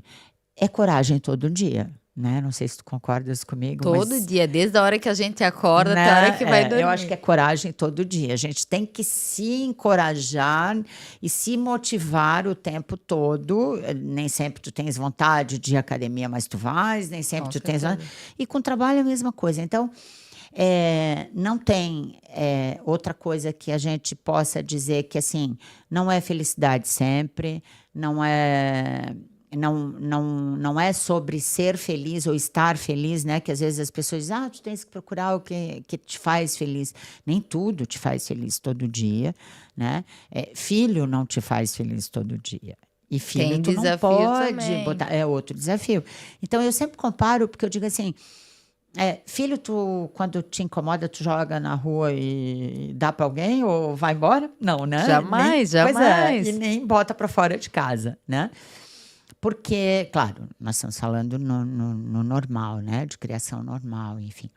é coragem todo dia, né? Não sei se tu concordas comigo, Todo dia, desde a hora que a gente acorda até a hora que vai dormir. Eu acho que é coragem todo dia. A gente tem que se encorajar e se motivar o tempo todo. Nem sempre tu tens vontade de ir à academia, mas tu vais. Nem sempre tu tens... E com trabalho é a mesma coisa. Então, não tem outra coisa que a gente possa dizer que, assim, não é felicidade sempre, não é sobre ser feliz ou estar feliz, né? Que às vezes as pessoas dizem, tu tens que procurar o que te faz feliz. Nem tudo te faz feliz todo dia, né? Filho não te faz feliz todo dia. E filho tu não pode também botar... É outro desafio. Então, eu sempre comparo, porque eu digo assim... filho, tu, quando te incomoda, tu joga na rua e dá para alguém ou vai embora? Não, né? Jamais. Pois e nem bota para fora de casa, né? Porque, claro, nós estamos falando no normal, né? De criação normal, enfim.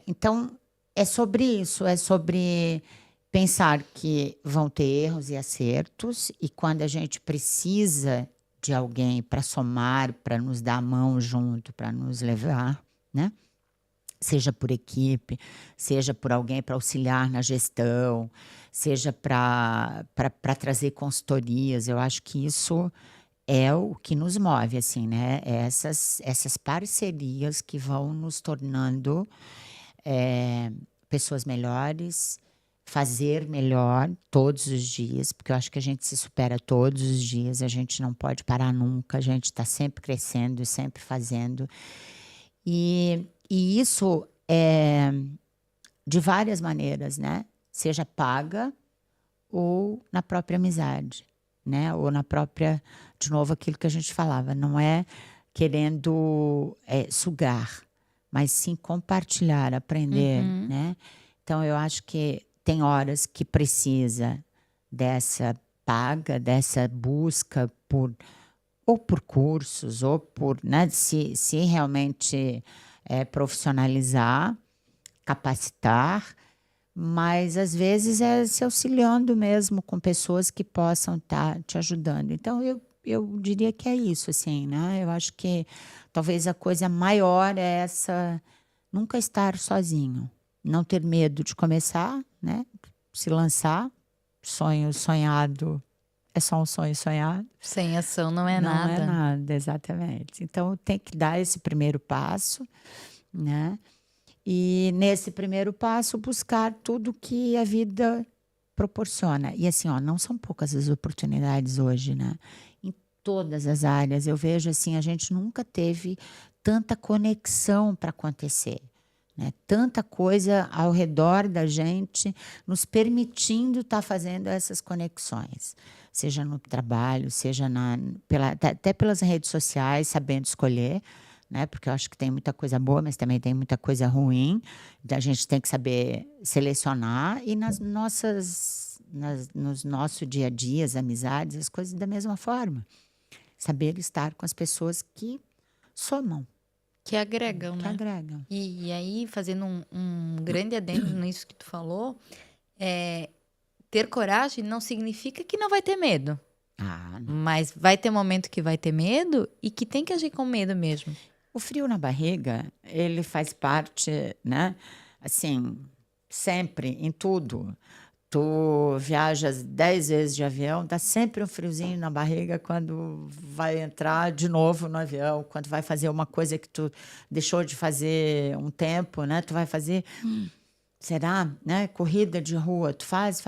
Então, é sobre isso, é sobre pensar que vão ter erros e acertos, e quando a gente precisa de alguém para somar, para nos dar a mão junto, para nos levar, né? Seja por equipe, seja por alguém para auxiliar na gestão, seja para trazer consultorias. Eu acho que isso é o que nos move, assim, né? Essas parcerias que vão nos tornando pessoas melhores, fazer melhor todos os dias, porque eu acho que a gente se supera todos os dias, a gente não pode parar nunca, a gente está sempre crescendo, sempre fazendo. E isso é de várias maneiras, né? Seja paga ou na própria amizade, né? Ou na própria, de novo, aquilo que a gente falava, não é querendo sugar, mas sim compartilhar, aprender, né? Então, eu acho que tem horas que precisa dessa paga, dessa busca ou por cursos, ou por, né, se realmente profissionalizar, capacitar, mas às vezes é se auxiliando mesmo com pessoas que possam estar te ajudando. Então, eu diria que é isso, assim, né? Eu acho que talvez a coisa maior é essa, nunca estar sozinho, não ter medo de começar, né? Se lançar, sonho sonhado é só um sonho sonhado. Sem ação não é Não é nada. nada, exatamente. Então, tem que dar esse primeiro passo, né? E nesse primeiro passo, buscar tudo que a vida proporciona. E assim, ó, não são poucas as oportunidades hoje, né? Em todas as áreas. Eu vejo assim, a gente nunca teve tanta conexão para acontecer. Né? Tanta coisa ao redor da gente nos permitindo estar fazendo essas conexões, seja no trabalho, seja até pelas redes sociais, sabendo escolher, né? Porque eu acho que tem muita coisa boa, mas também tem muita coisa ruim. A gente tem que saber selecionar e nos nossos dia a dia, as amizades, as coisas da mesma forma. Saber estar com as pessoas que somam, Que agregam, que né? agregam. E aí, fazendo um grande adendo nisso que tu falou, ter coragem não significa que não vai ter medo. Não. Mas vai ter momento que vai ter medo e que tem que agir com medo mesmo. O frio na barriga, ele faz parte, né? Assim, sempre, em tudo. Tu viajas 10 vezes de avião, dá sempre um friozinho na barriga quando vai entrar de novo no avião, quando vai fazer uma coisa que tu deixou de fazer um tempo, né? Tu vai fazer, será, né? Corrida de rua, tu faz,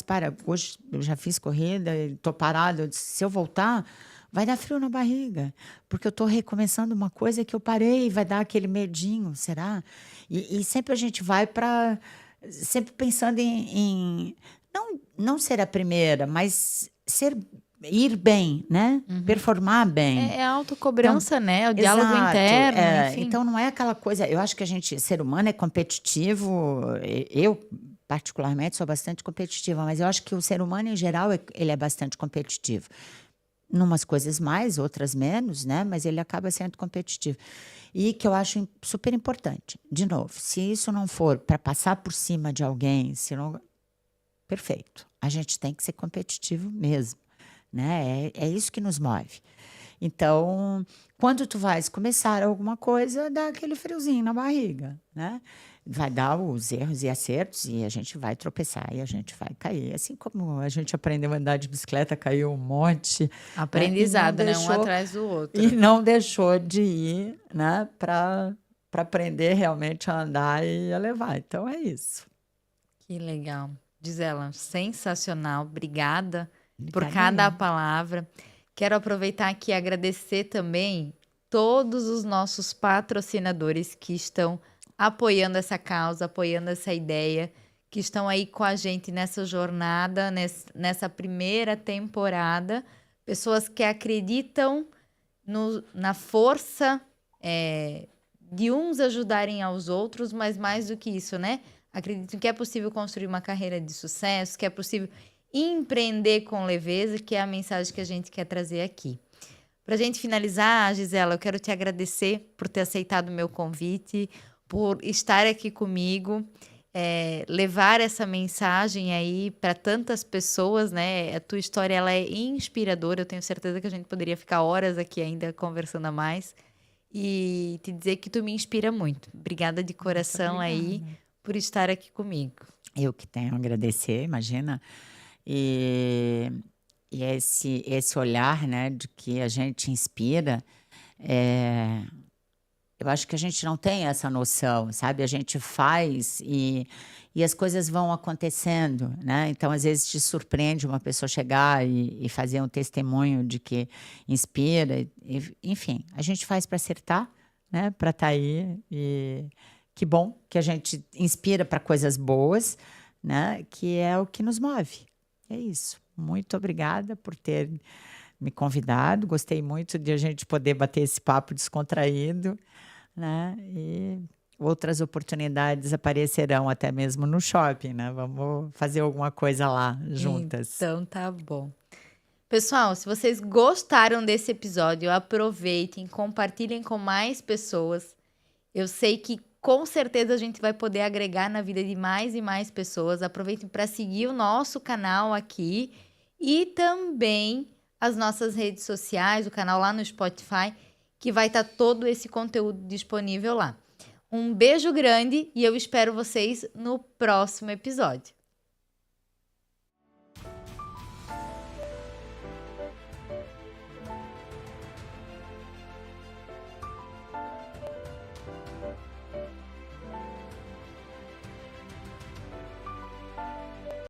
para. Hoje eu já fiz corrida, estou parada, eu disse, se eu voltar, vai dar frio na barriga, porque eu estou recomeçando uma coisa que eu parei, vai dar aquele medinho, será? E sempre a gente vai para sempre pensando em não ser a primeira, mas ir bem, né? Performar bem. É a autocobrança, Então, né? O diálogo exato, interno, enfim. então não é aquela coisa. Eu acho que a gente, ser humano, é competitivo. Eu, particularmente, sou bastante competitiva, mas eu acho que o ser humano, em geral, ele é bastante competitivo. Numas coisas mais, outras menos, né? Mas ele acaba sendo competitivo. E que eu acho super importante. De novo, se isso não for para passar por cima de alguém, se não... perfeito. A gente tem que ser competitivo mesmo, né? É isso que nos move. Então, quando tu vais começar alguma coisa, dá aquele friozinho na barriga, né? Vai dar os erros e acertos e a gente vai tropeçar e a gente vai cair. Assim como a gente aprendeu a andar de bicicleta, caiu um monte. Aprendizado, né? Um atrás do outro. E não deixou de ir, né? Para aprender realmente a andar e a levar. Então, é isso. Que legal. Gisela, sensacional. Obrigada por Obrigada cada eu. palavra. Quero aproveitar aqui e agradecer também todos os nossos patrocinadores que estão apoiando essa causa, apoiando essa ideia, que estão aí com a gente nessa jornada, nessa primeira temporada. Pessoas que acreditam na força de uns ajudarem aos outros, mas mais do que isso, né? Acreditam que é possível construir uma carreira de sucesso, que é possível empreender com leveza, que é a mensagem que a gente quer trazer aqui. Para a gente finalizar, Gisela, eu quero te agradecer por ter aceitado o meu convite, por estar aqui comigo, levar essa mensagem aí para tantas pessoas, né? A tua história, ela é inspiradora, eu tenho certeza que a gente poderia ficar horas aqui ainda conversando a mais, e te dizer que tu me inspira muito. Obrigada de coração aí por estar aqui comigo. Eu que tenho a agradecer, imagina. E esse olhar, né, de que a gente inspira, eu acho que a gente não tem essa noção, sabe? A gente faz e as coisas vão acontecendo, né? Então, às vezes, te surpreende uma pessoa chegar e fazer um testemunho de que inspira. Enfim, a gente faz para acertar, né? Para estar aí. E que bom que a gente inspira para coisas boas, né? Que é o que nos move. É isso. Muito obrigada por ter me convidado. Gostei muito de a gente poder bater esse papo descontraído, né? E outras oportunidades aparecerão até mesmo no shopping, né? Vamos fazer alguma coisa lá juntas. Então tá bom. Pessoal, se vocês gostaram desse episódio, aproveitem, compartilhem com mais pessoas. Eu sei que com certeza a gente vai poder agregar na vida de mais e mais pessoas. Aproveitem para seguir o nosso canal aqui e também as nossas redes sociais, o canal lá no Spotify, que vai estar todo esse conteúdo disponível lá. Um beijo grande e eu espero vocês no próximo episódio.